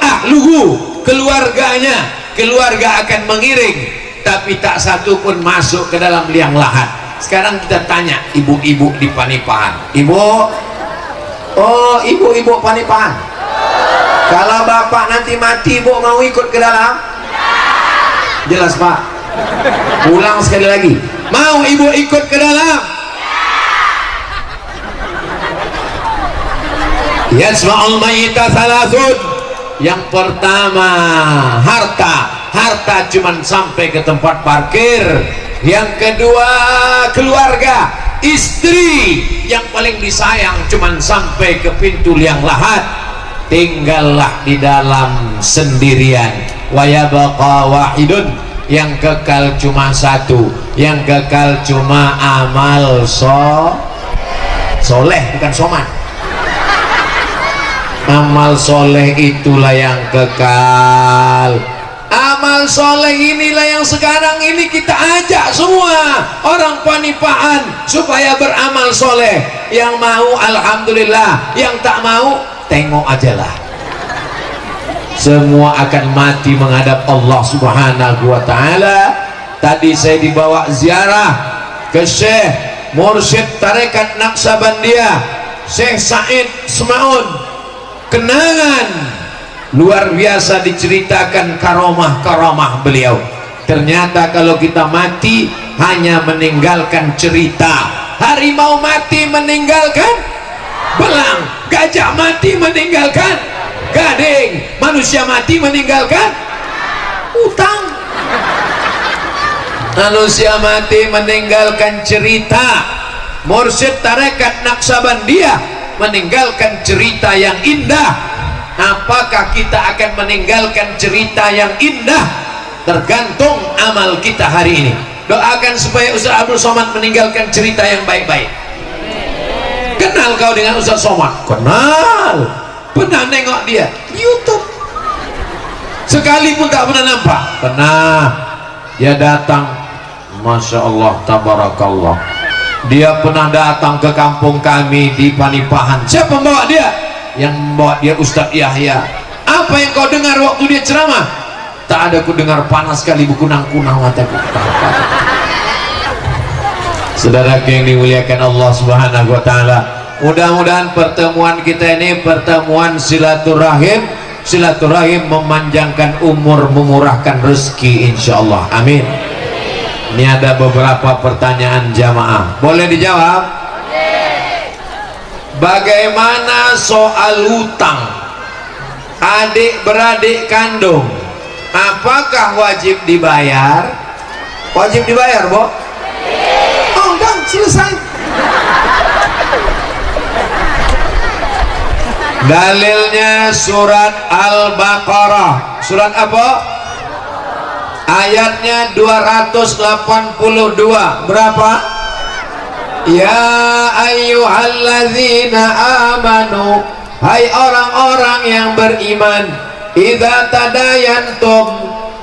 ahluhu, keluarganya. Keluarga akan mengiring, tapi tak satu pun masuk ke dalam liang lahat. Sekarang kita tanya ibu-ibu di Panipahan, ibu, oh ibu-ibu Panipahan, kalau bapak nanti mati, ibu mau ikut ke dalam? Jelas Pak? Ulang sekali lagi, mau ibu ikut ke dalam? Yasma'ul mayyita thalathun. Yang pertama, harta cuman sampai ke tempat parkir. Yang kedua, keluarga, istri yang paling disayang cuman sampai ke pintu liang lahat. Tinggallah di dalam sendirian. Wa yabqa wahidun, yang kekal cuma satu, yang kekal cuma amal soleh, bukan soman. Amal soleh itulah yang kekal. Amal soleh inilah yang sekarang ini kita ajak semua orang Panipahan supaya beramal soleh. Yang mau alhamdulillah, yang tak mau tengok aja lah. Semua akan mati menghadap Allah Subhanahu wa ta'ala. Tadi saya dibawa ziarah ke Syekh Mursyid Tarekat Naqsabandiyah, Syekh Said Semaun. Kenangan luar biasa diceritakan karamah-karamah beliau. Ternyata kalau kita mati hanya meninggalkan cerita. Harimau mati meninggalkan belang, gajah mati meninggalkan gading, manusia mati meninggalkan utang. Manusia mati meninggalkan cerita. Mursyid Tarekat Naqsabandiyah meninggalkan cerita yang indah. Apakah kita akan meninggalkan cerita yang indah? Tergantung amal kita hari ini. Doakan supaya Ustaz Abdul Somad meninggalkan cerita yang baik-baik. Kenal kau dengan Ustaz Somad? Kenal. Pernah nengok dia YouTube? Sekalipun tak pernah nampak? Pernah. Dia datang, Masya Allah, Tabarakallah. Dia pernah datang ke kampung kami di Panipahan. Siapa membawa dia? Yang membawa dia Ustadz Yahya. Apa yang kau dengar waktu dia ceramah? Tak ada ku dengar, panas sekali berkunang-kunang mataku. Saudara yang dimuliakan Allah Subhanahu wa ta'ala, mudah-mudahan pertemuan kita ini pertemuan silaturahim. Silaturahim memanjangkan umur, memurahkan rezeki, insyaallah. Amin. Ini ada beberapa pertanyaan jamaah, boleh dijawab? Bagaimana soal hutang adik beradik kandung, apakah wajib dibayar? Wajib dibayar, Bo? Oh enggak, selesai. Dalilnya surat Al-Baqarah. Surat apa? Ayatnya 282. Berapa? Ya ayyuhalladzina amanu, hai orang-orang yang beriman, idza tadayantum,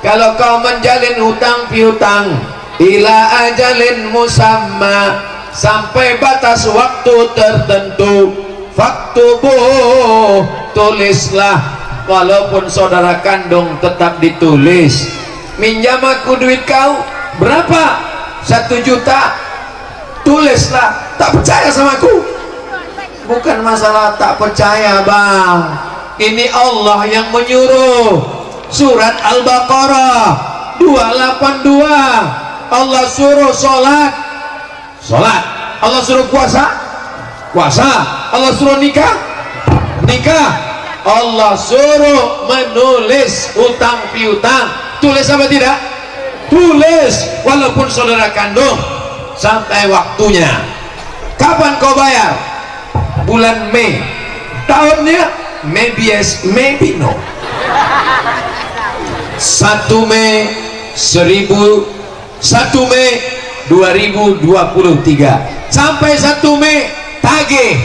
kalau kau menjalin hutang piutang, ila ajalin musamma, sampai batas waktu tertentu, faktubu, tulislah. Walaupun saudara kandung tetap ditulis. Minjam aku duit kau berapa? 1 juta. Tulislah. Tak percaya sama aku? Bukan masalah tak percaya, bang. Ini Allah yang menyuruh. Surat Al-Baqarah 282. Allah suruh sholat, sholat. Allah suruh puasa, puasa. Allah suruh nikah, nikah. Allah suruh menulis hutang piutang. Tulis apa tidak? Tulis. Walaupun saudara kandung, sampai waktunya. Kapan kau bayar? Bulan Mei. Tahunnya maybe yes, maybe no. 1 Mei 1 Mei 2023 sampai 1 Mei tagih.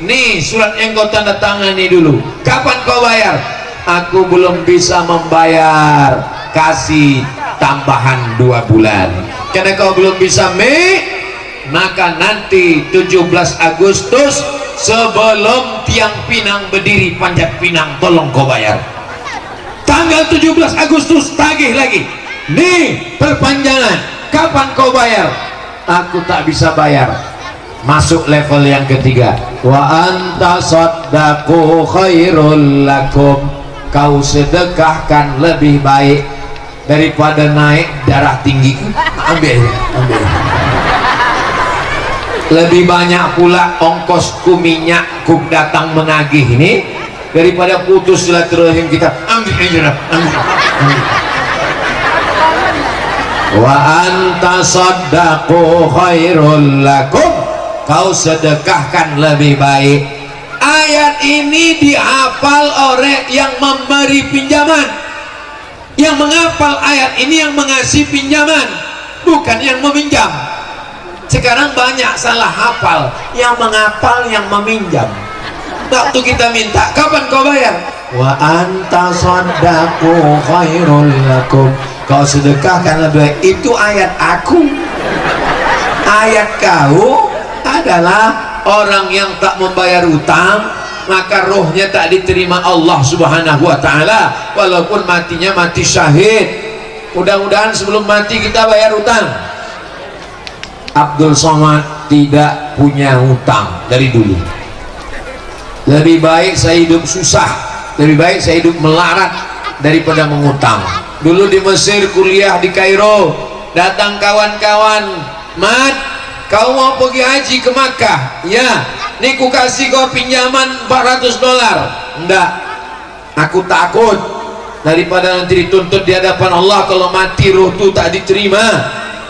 Nih surat yang kau tanda tangani dulu. Kapan kau bayar? Aku belum bisa membayar, kasih tambahan 2 bulan. Karena kau belum bisa Mei, maka nanti 17 Agustus sebelum tiang pinang berdiri panjat pinang, tolong kau bayar. Tanggal 17 Agustus tagih lagi. Nih perpanjangan, kapan kau bayar? Aku tak bisa bayar. Masuk level yang ketiga. Wa anta saddaqu khairul lakum, kau sedekahkan lebih baik daripada naik darah tinggi. Ambil, ambil. Lebih banyak pula ongkosku minyakku datang menagih ini daripada putus silaturahim kita. Ambil aja, ambil, ambil. Wa anta saddaqu khairul lakum, kau sedekahkan lebih baik. Ayat ini dihafal oleh yang memberi pinjaman. Yang menghafal ayat ini yang mengasih pinjaman, bukan yang meminjam. Sekarang banyak salah hafal, yang menghafal yang meminjam. Waktu kita minta, kapan kau bayar? Wa anta saddaku khairul lakum. Kau sedekahkan lebih baik. Itu ayat aku. Ayat kau adalah orang yang tak membayar utang, maka rohnya tak diterima Allah subhanahu wa ta'ala, walaupun matinya mati syahid. Mudah-mudahan sebelum mati kita bayar utang. Abdul Somad tidak punya hutang dari dulu. Lebih baik saya hidup susah, lebih baik saya hidup melarat daripada mengutang. Dulu di Mesir kuliah di Kairo, datang kawan-kawan, Mat, kau mau pergi haji ke Makkah? Ya, nih ku kasih kau pinjaman $400. Enggak, aku takut daripada nanti dituntut di hadapan Allah. Kalau mati ruh tu tak diterima.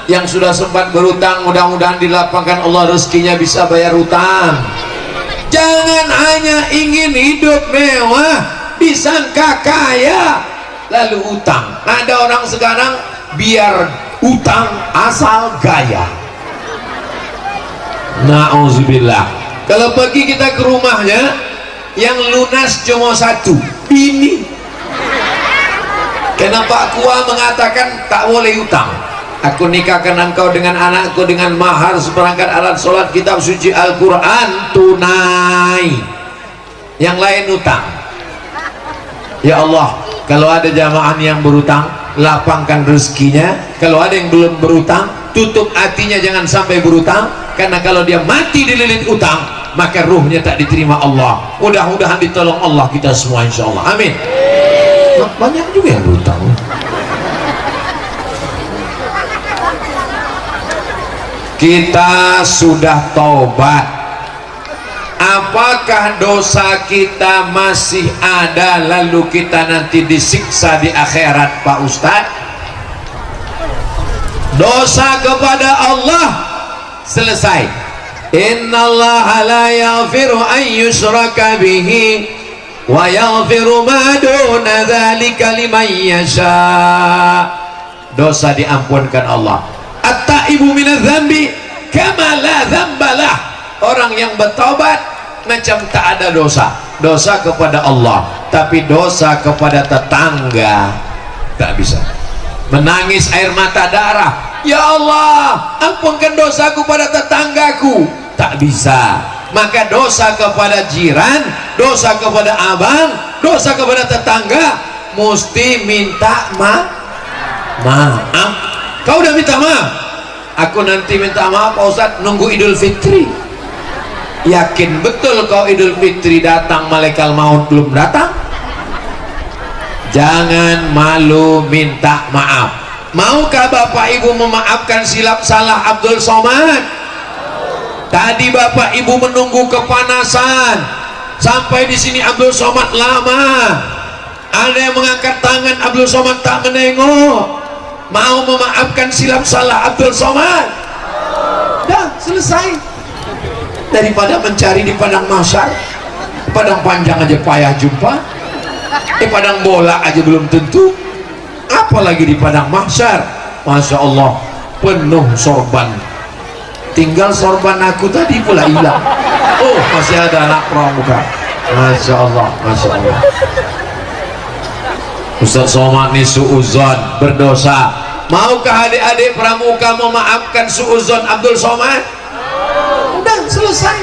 Yang sudah sempat berutang, mudah-mudahan dilapangkan Allah rezekinya bisa bayar utang. Jangan hanya ingin hidup mewah, disangka kaya lalu utang. Ada orang sekarang biar utang asal gaya. Na'udzubillah. Kalau pergi kita ke rumahnya, yang lunas cuma satu, bini. Karena Pak Kua mengatakan tak boleh utang. Aku nikahkan engkau dengan anakku dengan mahar seperangkat alat sholat, kitab suci Al-Quran, tunai. Yang lain utang. Ya Allah, kalau ada jamaah yang berutang, lapangkan rezekinya. Kalau ada yang belum berutang, tutup hatinya jangan sampai berutang. Karena kalau dia mati dililit utang, maka ruhnya tak diterima Allah. Mudah-mudahan ditolong Allah kita semua, insya Allah. Amin. Banyak juga yang berutang. Kita sudah taubat. Apakah dosa kita masih ada lalu kita nanti disiksa di akhirat, Pak Ustadz? Dosa kepada Allah selesai. Innallaha la yaghfiru an yushraka bihi wa yaghfiru ma duna dzalika liman yasha. Dosa diampunkan Allah. At-taibu minadz dzambi kama la dzambalah. Orang yang bertobat macam tak ada dosa. Dosa kepada Allah, tapi dosa kepada tetangga tak bisa. Menangis air mata darah, ya Allah ampunkan dosaku pada tetanggaku, tak bisa. Maka dosa kepada jiran, dosa kepada abang, dosa kepada tetangga mesti minta maaf. Kau udah minta maaf, aku nanti minta maaf Pak Ustadz nunggu Idul Fitri. Yakin betul kau Idul Fitri datang malaikat maut belum datang? Jangan malu minta maaf. Maukah Bapak Ibu memaafkan silap salah Abdul Somad? Tadi Bapak Ibu menunggu kepanasan sampai di sini Abdul Somad lama. Ada yang mengangkat tangan, Abdul Somad tak menengok. Mau memaafkan silap salah Abdul Somad? Dah selesai. Daripada mencari di padang mahsyar, padang panjang aja payah jumpa, padang bola aja belum tentu, apalagi di padang mahsyar. Masya Allah, penuh sorban. Tinggal sorban aku tadi pula hilang. Oh, masih ada anak pramuka. Masya Allah, Masya Allah. Ustaz Somad ini suuzon, berdosa. Maukah adik-adik pramuka memaafkan suuzon Abdul Somad? Udah selesai.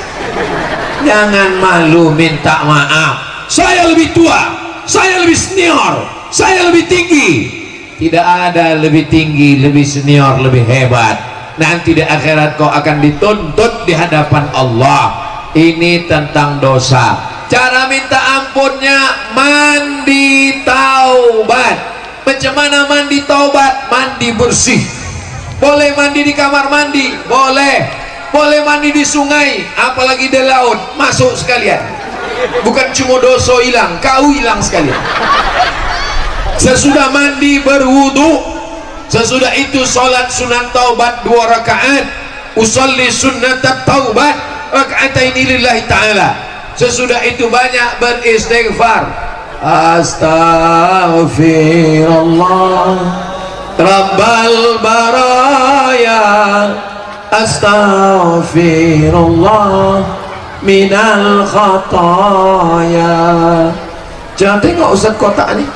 Jangan malu minta maaf. Saya lebih tua, saya lebih senior, saya lebih tinggi. Tidak ada lebih tinggi, lebih senior, lebih hebat. Nanti di akhirat kau akan dituntut di hadapan Allah. Ini tentang dosa. Cara minta ampunnya mandi taubat. Macam mana mandi taubat? Mandi bersih. Boleh mandi di kamar mandi? Boleh. Boleh mandi di sungai, apalagi di laut, masuk sekalian. Bukan cuma dosa hilang, kau hilang sekalian. Sesudah mandi berwudu, sesudah itu salat sunat taubat 2 rakaat. Usolli sunnat taubat raka'ataini lillahi ta'ala. Sesudah itu banyak beristighfar. Astaghfirullah Rabbal baraya, astaghfirullah minal khataya. Jangan tengok Ustaz kotak nih.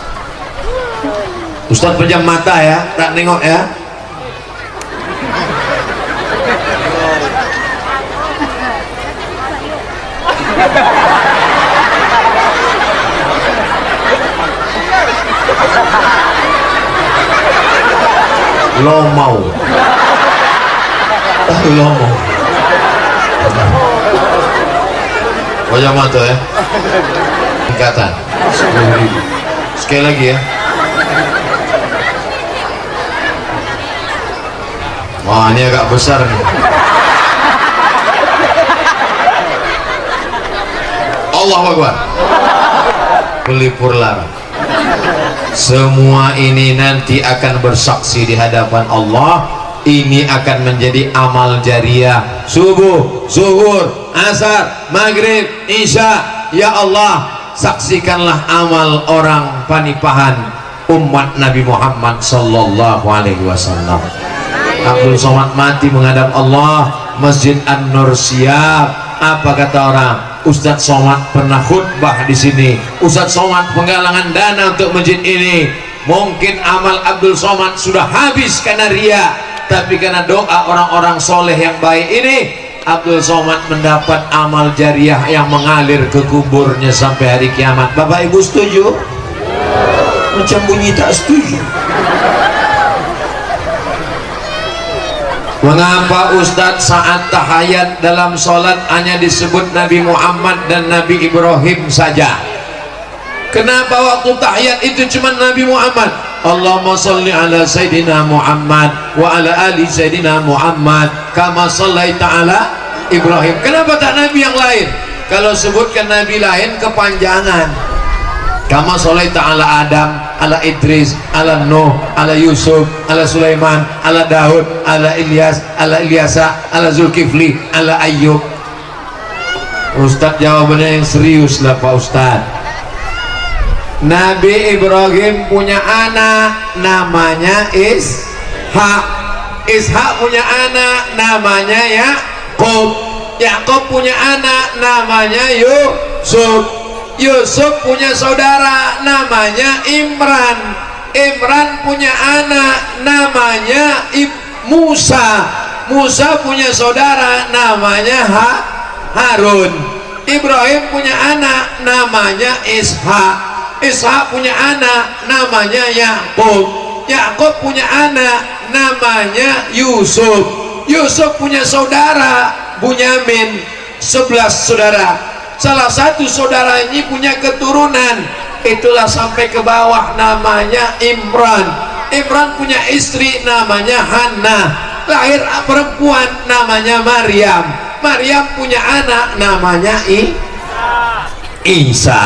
Ustaz pejam mata ya, tak nengok ya. Lomau. Lomau. Pejam mata ya. Tingkatan 10.000. Sekali lagi ya. Wah, ini agak besar nih. Allahu Akbar. Pelipur lara. Semua ini nanti akan bersaksi di hadapan Allah. Ini akan menjadi amal jariah. Subuh, zuhur, asar, maghrib, isya. Ya Allah, saksikanlah amal orang panipahan umat Nabi Muhammad sallallahu alaihi wasallam. Abdul Somad mati menghadap Allah. Masjid An-Nur siap. Apa kata orang? Ustadz Somad pernah khutbah di sini. Ustadz Somad penggalangan dana untuk masjid ini. Mungkin amal Abdul Somad sudah habis karena ria, tapi karena doa orang-orang soleh yang baik ini, Abdul Somad mendapat amal jariah yang mengalir ke kuburnya sampai hari kiamat. Bapak Ibu setuju? Macam bunyi tak setuju. Mengapa Ustadz saat tahayat dalam sholat hanya disebut Nabi Muhammad dan Nabi Ibrahim saja? Kenapa waktu tahiyat itu cuma Nabi Muhammad? Allahumma salli ala Sayyidina Muhammad wa ala ali Sayyidina Muhammad kama sallaita ala Ibrahim. Kenapa tak Nabi yang lain? Kalau sebutkan Nabi lain kepanjangan. Kama sallaita ala Adam, ala Idris, ala Nuh, ala Yusuf, ala Sulaiman, ala Daud, ala Ilyas, ala Ilyasa, ala Zulkifli, ala Ayyub. Ustadz jawabannya yang serius lah Pak Ustadz. Nabi Ibrahim punya anak namanya Ishak. Ishak punya anak namanya Yakub. Yakub punya anak namanya Yusuf. Yusuf punya saudara namanya Imran. Imran punya anak namanya Musa. Musa punya saudara namanya Harun. Ibrahim punya anak namanya Ishak. Ishak punya anak namanya Yakub. Yakub punya anak namanya Yusuf. Yusuf punya saudara Bunyamin, 11 saudara. Salah satu saudara ini punya keturunan, itulah sampai ke bawah namanya Imran. Imran punya istri namanya Hannah, lahir perempuan namanya Maryam. Maryam punya anak namanya Isa.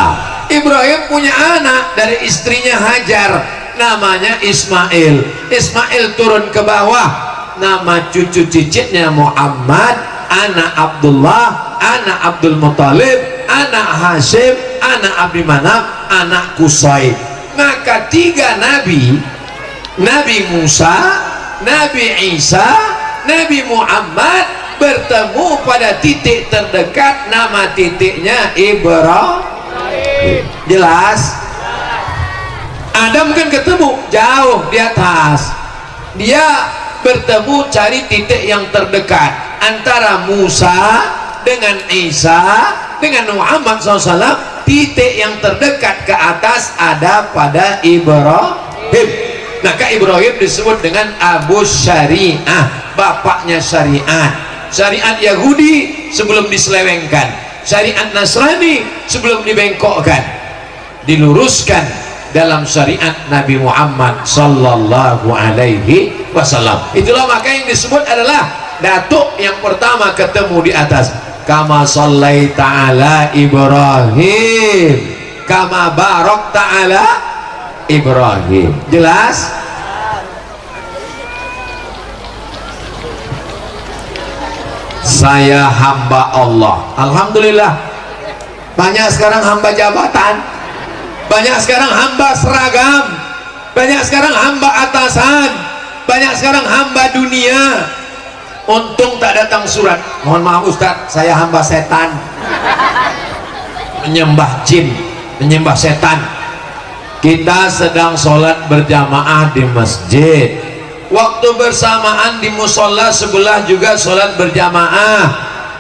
Ibrahim punya anak dari istrinya Hajar namanya Ismail. Ismail turun ke bawah, nama cucu cicitnya Muhammad, anak Abdullah, anak Abdul Muthalib, anak Hashim, anak Abdi Manaf, anak Qusay. Maka 3 nabi, Nabi Musa, Nabi Isa, Nabi Muhammad bertemu pada titik terdekat, nama titiknya Ibrahim. Jelas? Adam kan ketemu jauh di atas, dia bertemu cari titik yang terdekat antara Musa dengan Isa dengan Muhammad SAW. Titik yang terdekat ke atas ada pada Ibrahim. Maka Ibrahim disebut dengan Abu Syariah, bapaknya syariat. Syariat Yahudi sebelum diselewengkan, syariat Nasrani sebelum dibengkokkan, diluruskan dalam syariat Nabi Muhammad sallallahu alaihi wasallam. Itulah maka yang disebut adalah datuk yang pertama ketemu di atas. Kama sallaita ala Ibrahim kama barakta ala Ibrahim. Jelas? Saya hamba Allah. Alhamdulillah. Banyak sekarang hamba jabatan, banyak sekarang hamba seragam, banyak sekarang hamba atasan, banyak sekarang hamba dunia. untung tak datang surat, mohon maaf Ustaz, saya hamba setan, menyembah jin, menyembah setan. Kita sedang sholat berjamaah di masjid, waktu bersamaan di musola sebelah juga sholat berjamaah,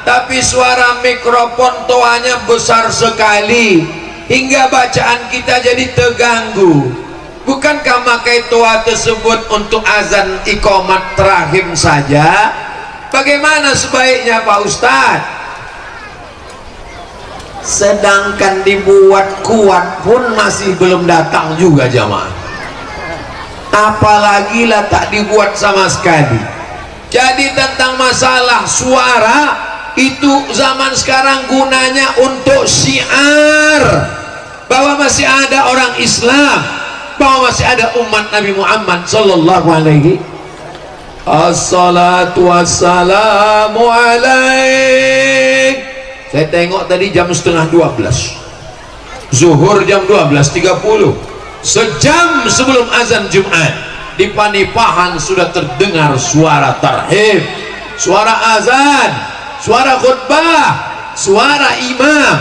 tapi suara mikrofon toanya besar sekali hingga bacaan kita jadi terganggu. Bukankah makai toa tersebut untuk azan iqamat terakhir saja? Bagaimana sebaiknya Pak Ustadz? Sedangkan dibuat kuat pun masih belum datang juga jamaah, apalagi lah tak dibuat sama sekali. Jadi tentang masalah suara itu zaman sekarang gunanya untuk syiar bahwa masih ada orang Islam, bahwa masih ada umat Nabi Muhammad sallallahu alaihi. Assalatu wassalamu alaik. Saya tengok tadi jam setengah 12, zuhur jam 12.30, sejam sebelum azan Jumat di Panipahan sudah terdengar suara tarhib, suara azan, suara khutbah, suara imam.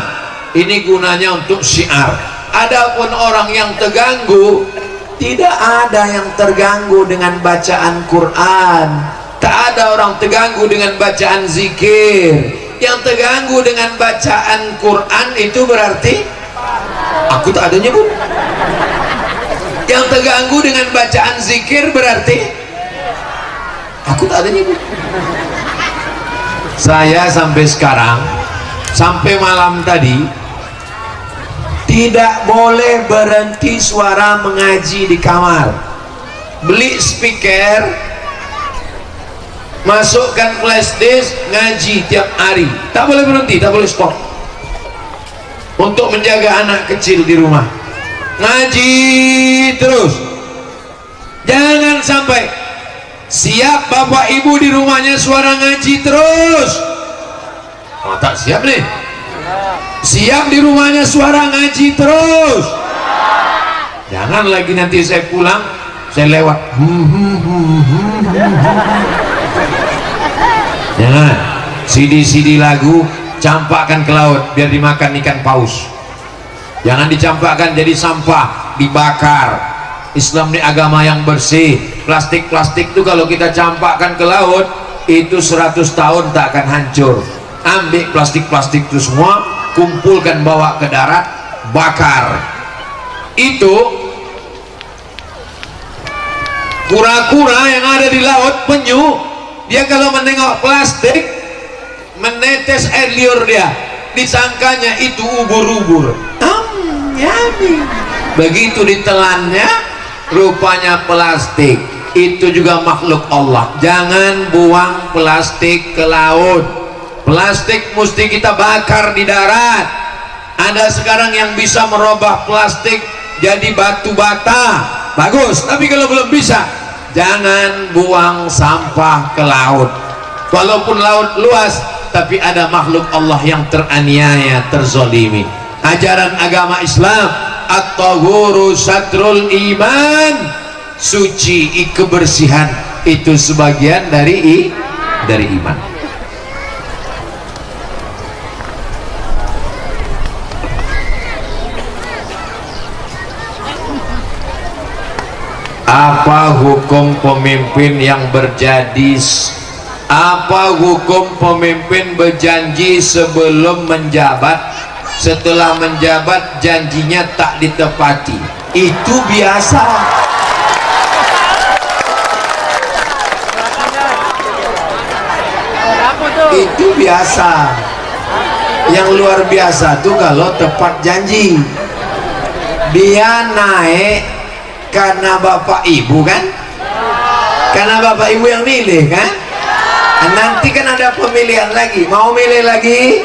Ini gunanya untuk syiar. Adapun orang yang terganggu, tidak ada yang terganggu dengan bacaan Quran, tak ada orang terganggu dengan bacaan zikir. Yang terganggu dengan bacaan Quran itu berarti aku tak ada nyebut. Yang terganggu dengan bacaan zikir berarti aku tak ada nyebut. Saya sampai sekarang, sampai malam tadi, tidak boleh berhenti suara mengaji di kamar. Beli speaker, masukkan flash disk, ngaji tiap hari, tak boleh berhenti, tak boleh stop, untuk menjaga anak kecil di rumah. Ngaji terus, jangan sampai siap bapak ibu di rumahnya suara ngaji terus. Oh, tak siap nih, siap di rumahnya suara ngaji terus. Jangan lagi nanti saya pulang, saya lewat jangan, CD lagu campakkan ke laut biar dimakan ikan paus. Jangan dicampakkan jadi sampah, dibakar. Islam ini agama yang bersih. Plastik itu kalau kita campakkan ke laut itu 100 tahun tak akan hancur. Ambil plastik itu semua, kumpulkan, bawa ke darat, bakar. Itu kura-kura yang ada di laut, penyu, dia kalau menengok plastik menetes air liur, dia disangkanya itu ubur-ubur. Begitu ditelannya rupanya plastik. Itu juga makhluk Allah. Jangan buang plastik ke laut. Plastik mesti kita bakar di darat. Ada sekarang yang bisa merubah plastik jadi batu bata, bagus. Tapi kalau belum bisa, jangan buang sampah ke laut. Walaupun laut luas, tapi ada makhluk Allah yang teraniaya, terzolimi. Ajaran agama Islam, at-tahuru satrul iman, suci, kebersihan itu sebagian dari iman. Apa hukum pemimpin yang apa hukum pemimpin berjanji sebelum menjabat, setelah menjabat janjinya tak ditepati? Itu biasa. Itu biasa. Yang luar biasa tuh kalau tepat janji. Dia naik karena bapak ibu kan, karena bapak ibu yang milih kan. Nanti kan ada pemilihan lagi, mau milih lagi,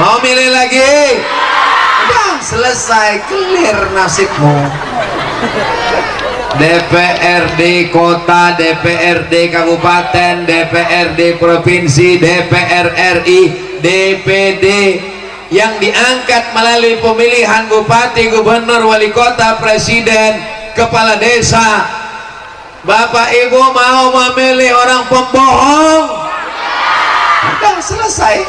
mau milih lagi, udah selesai, clear nasibmu. DPRD kota, DPRD kabupaten, DPRD provinsi, DPR RI, DPD yang diangkat melalui pemilihan bupati, gubernur, wali kota, presiden, kepala desa, Bapak Ibu mau memilih orang pembohong? Udah selesai,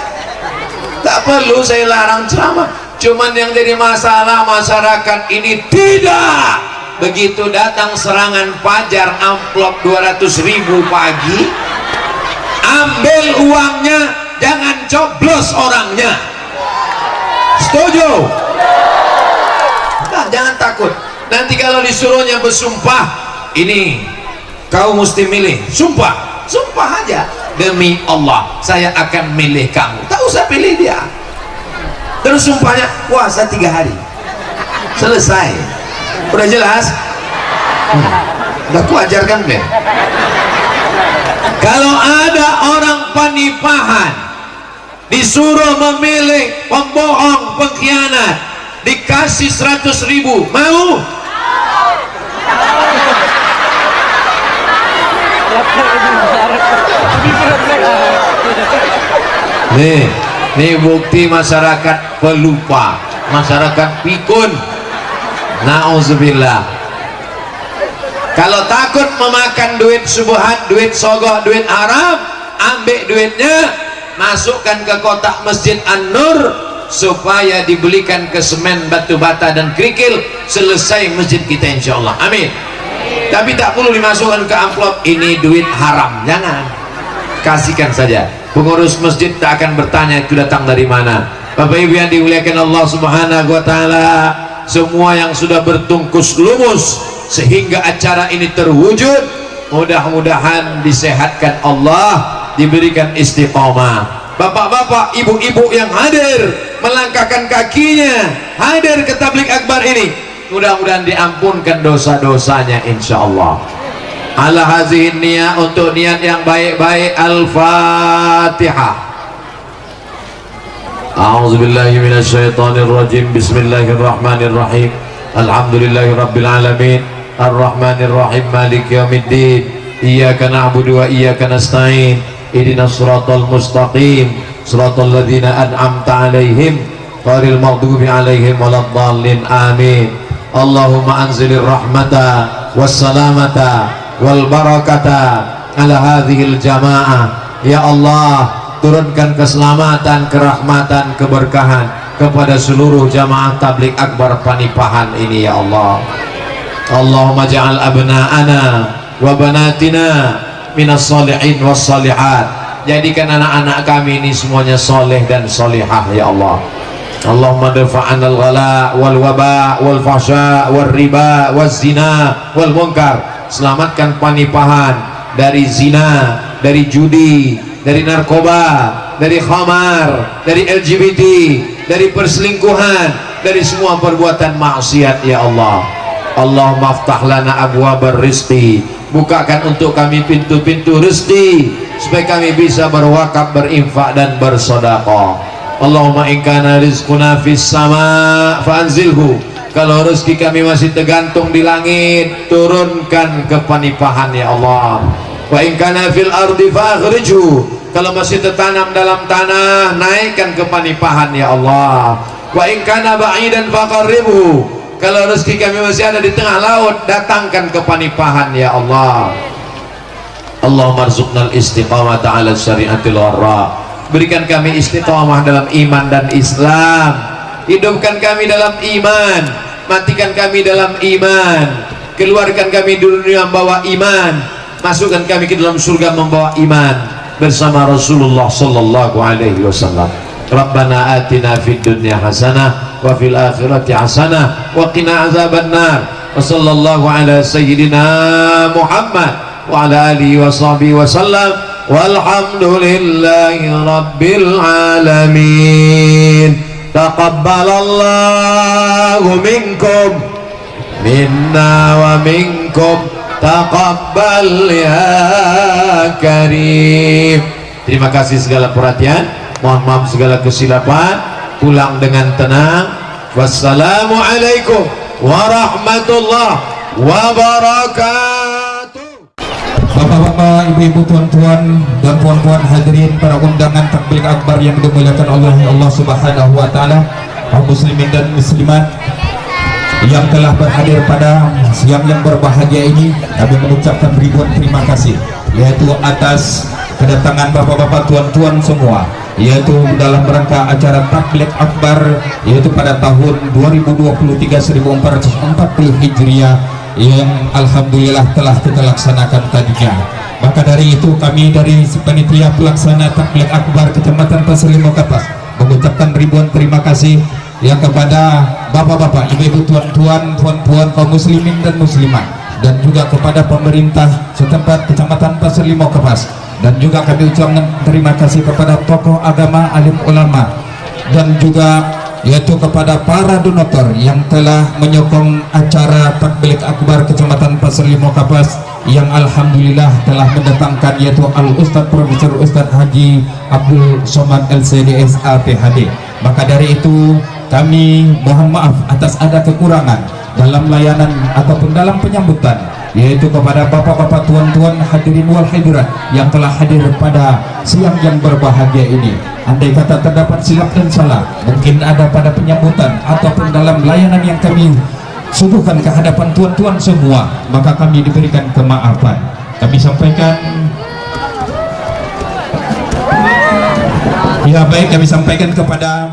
tak perlu saya larang ceramah. Cuman yang jadi masalah masyarakat ini tidak begitu datang serangan fajar amplop 200.000 pagi, ambil uangnya, jangan coblos orangnya. Setuju? Nah, jangan takut. Nanti kalau disuruhnya bersumpah, ini kau mesti milih, sumpah aja, demi Allah saya akan milih kamu, tak usah pilih dia. Terus sumpahnya puasa 3 hari, selesai. Udah jelas? Udah ku ajarkan Ben. Kalau ada orang penipahan disuruh memilih pembohong, pengkhianat, dikasih 100.000, mau? Nih bukti masyarakat pelupa, masyarakat pikun. Nauzubillah. Kalau takut memakan duit subuhat, duit sogok, duit haram, ambil duitnya, masukkan ke kotak Masjid An-Nur supaya dibelikan ke semen, batu bata dan kerikil, selesai masjid kita insyaallah. Amin. Tapi tak perlu dimasukkan ke amplop ini duit haram, jangan, kasihkan saja. Pengurus masjid tak akan bertanya itu datang dari mana. Bapak Ibu yang dimuliakan Allah Subhanahu wa taala, semua yang sudah bertungkus lumus sehingga acara ini terwujud, mudah-mudahan disehatkan Allah, diberikan istiqomah. Bapak-bapak, ibu-ibu yang hadir melangkahkan kakinya hadir ke tabligh akbar ini, mudah-mudahan diampunkan dosa-dosanya insyaallah. Ala hazihin niyah, untuk niat yang baik-baik. Al-Fatihah. A'udzubillahi minasyaitonirrajim. Bismillahirrahmanirrahim. Alhamdulillahi rabbil alamin, arrahmanirrahim, maliki yaumiddin. Iyyaka na'budu wa iyyaka nasta'in. Ihdinas siratal mustaqim, siratal ladzina an'amta 'alaihim ghairil maghdubi 'alaihim waladdallin. Amin. Allahumma anzilir rahmata wassalamata wal barakata ala hadhil jamaah. Ya Allah, turunkan keselamatan, kerahmatan, keberkahan kepada seluruh jamaah tabligh akbar Panipahan ini ya Allah. Allahumma ja'al abna'ana wa banatina minas solihin was solihat. Jadikan anak-anak kami ini semuanya soleh dan solihah ya Allah. Allahumma dafa'an al-ghala wal waba wal fahsya wal riba wal zina wal munkar. Selamatkan Panipahan dari zina, dari judi, dari narkoba, dari khamar, dari LGBT, dari perselingkuhan, dari semua perbuatan maksiat ya Allah. Allahumma aftah lana abwabar rizqi, bukakan untuk kami pintu-pintu rezeki supaya kami bisa berwakaf, berinfak dan bersedekah. Allahumma in kana rizquna fis sama fa'anzilhu, kalau rezeki kami masih tergantung di langit, turunkan ke Panipahan ya Allah. Wa in kana fil ardi fa'akhrijhu, kalau masih tertanam dalam tanah, naikkan ke Panipahan ya Allah. Wa in kana ba'idan faqarribhu, kalau rezeki kami masih ada di tengah laut, datangkan ke Panipahan ya Allah. Allahumma rzuqnal istiqamata 'ala syari'atil warra, berikan kami istiqamah dalam iman dan Islam. Hidupkan kami dalam iman, matikan kami dalam iman, keluarkan kami di dunia membawa iman, masukkan kami ke dalam surga membawa iman bersama Rasulullah sallallahu alaihi wasallam. Rabbana atina fid dunya hasanah wa fil akhirati hasanah wa qina azabannar. Wa sallallahu ala sayyidina Muhammad wa ala alihi wa sahbihi wasallam. Walhamdulillahi rabbil alamin. Taqabbalallahu minkum minna wa minkum taqabbal ya karim. Terima kasih segala perhatian, mohon maaf segala kesilapan, pulang dengan tenang. Wassalamualaikum warahmatullahi wabarakatuh. Bapak-bapak, ibu-ibu, tuan-tuan dan puan-puan hadirin para undangan tabligh akbar yang dimuliakan oleh Allah Subhanahu wa taala, kaum muslimin dan muslimat. yang telah berhadir pada siang yang berbahagia ini. Kami mengucapkan ribuan terima kasih, yaitu atas kedatangan bapak-bapak, tuan-tuan semua, yaitu dalam rangka acara Tabligh Akbar, yaitu pada tahun 2023 1440 Hijriah yang alhamdulillah telah kita laksanakan tadinya. Maka dari itu kami dari panitia pelaksana Tabligh Akbar Kecamatan Pasir Limo Kapas mengucapkan ribuan terima kasih yang kepada bapak-bapak, ibu-ibu, tuan-tuan, puan-puan, kaum muslimin dan muslimat, dan juga kepada pemerintah setempat Kecamatan Pasir Limo Kapas, dan juga kami ucapkan terima kasih kepada tokoh agama, alim ulama, dan juga yaitu kepada para donatur yang telah menyokong acara Tabligh Akbar Kecamatan Pasir Limo Kapas yang alhamdulillah telah mendatangkan, yaitu Al-Ustadz Profesor Ustadz Haji Abdul Somad LCDSA PhD. Maka dari itu kami mohon maaf atas ada kekurangan dalam layanan ataupun dalam penyambutan, yaitu kepada bapak-bapak, tuan-tuan, hadirin wal hadirat yang telah hadir pada siang yang berbahagia ini. Andai kata terdapat silap dan salah, mungkin ada pada penyambutan ataupun dalam layanan yang kami suguhkan ke hadapan tuan-tuan semua, maka kami diberikan kemaafan. Kami sampaikan, ya baik, kami sampaikan kepada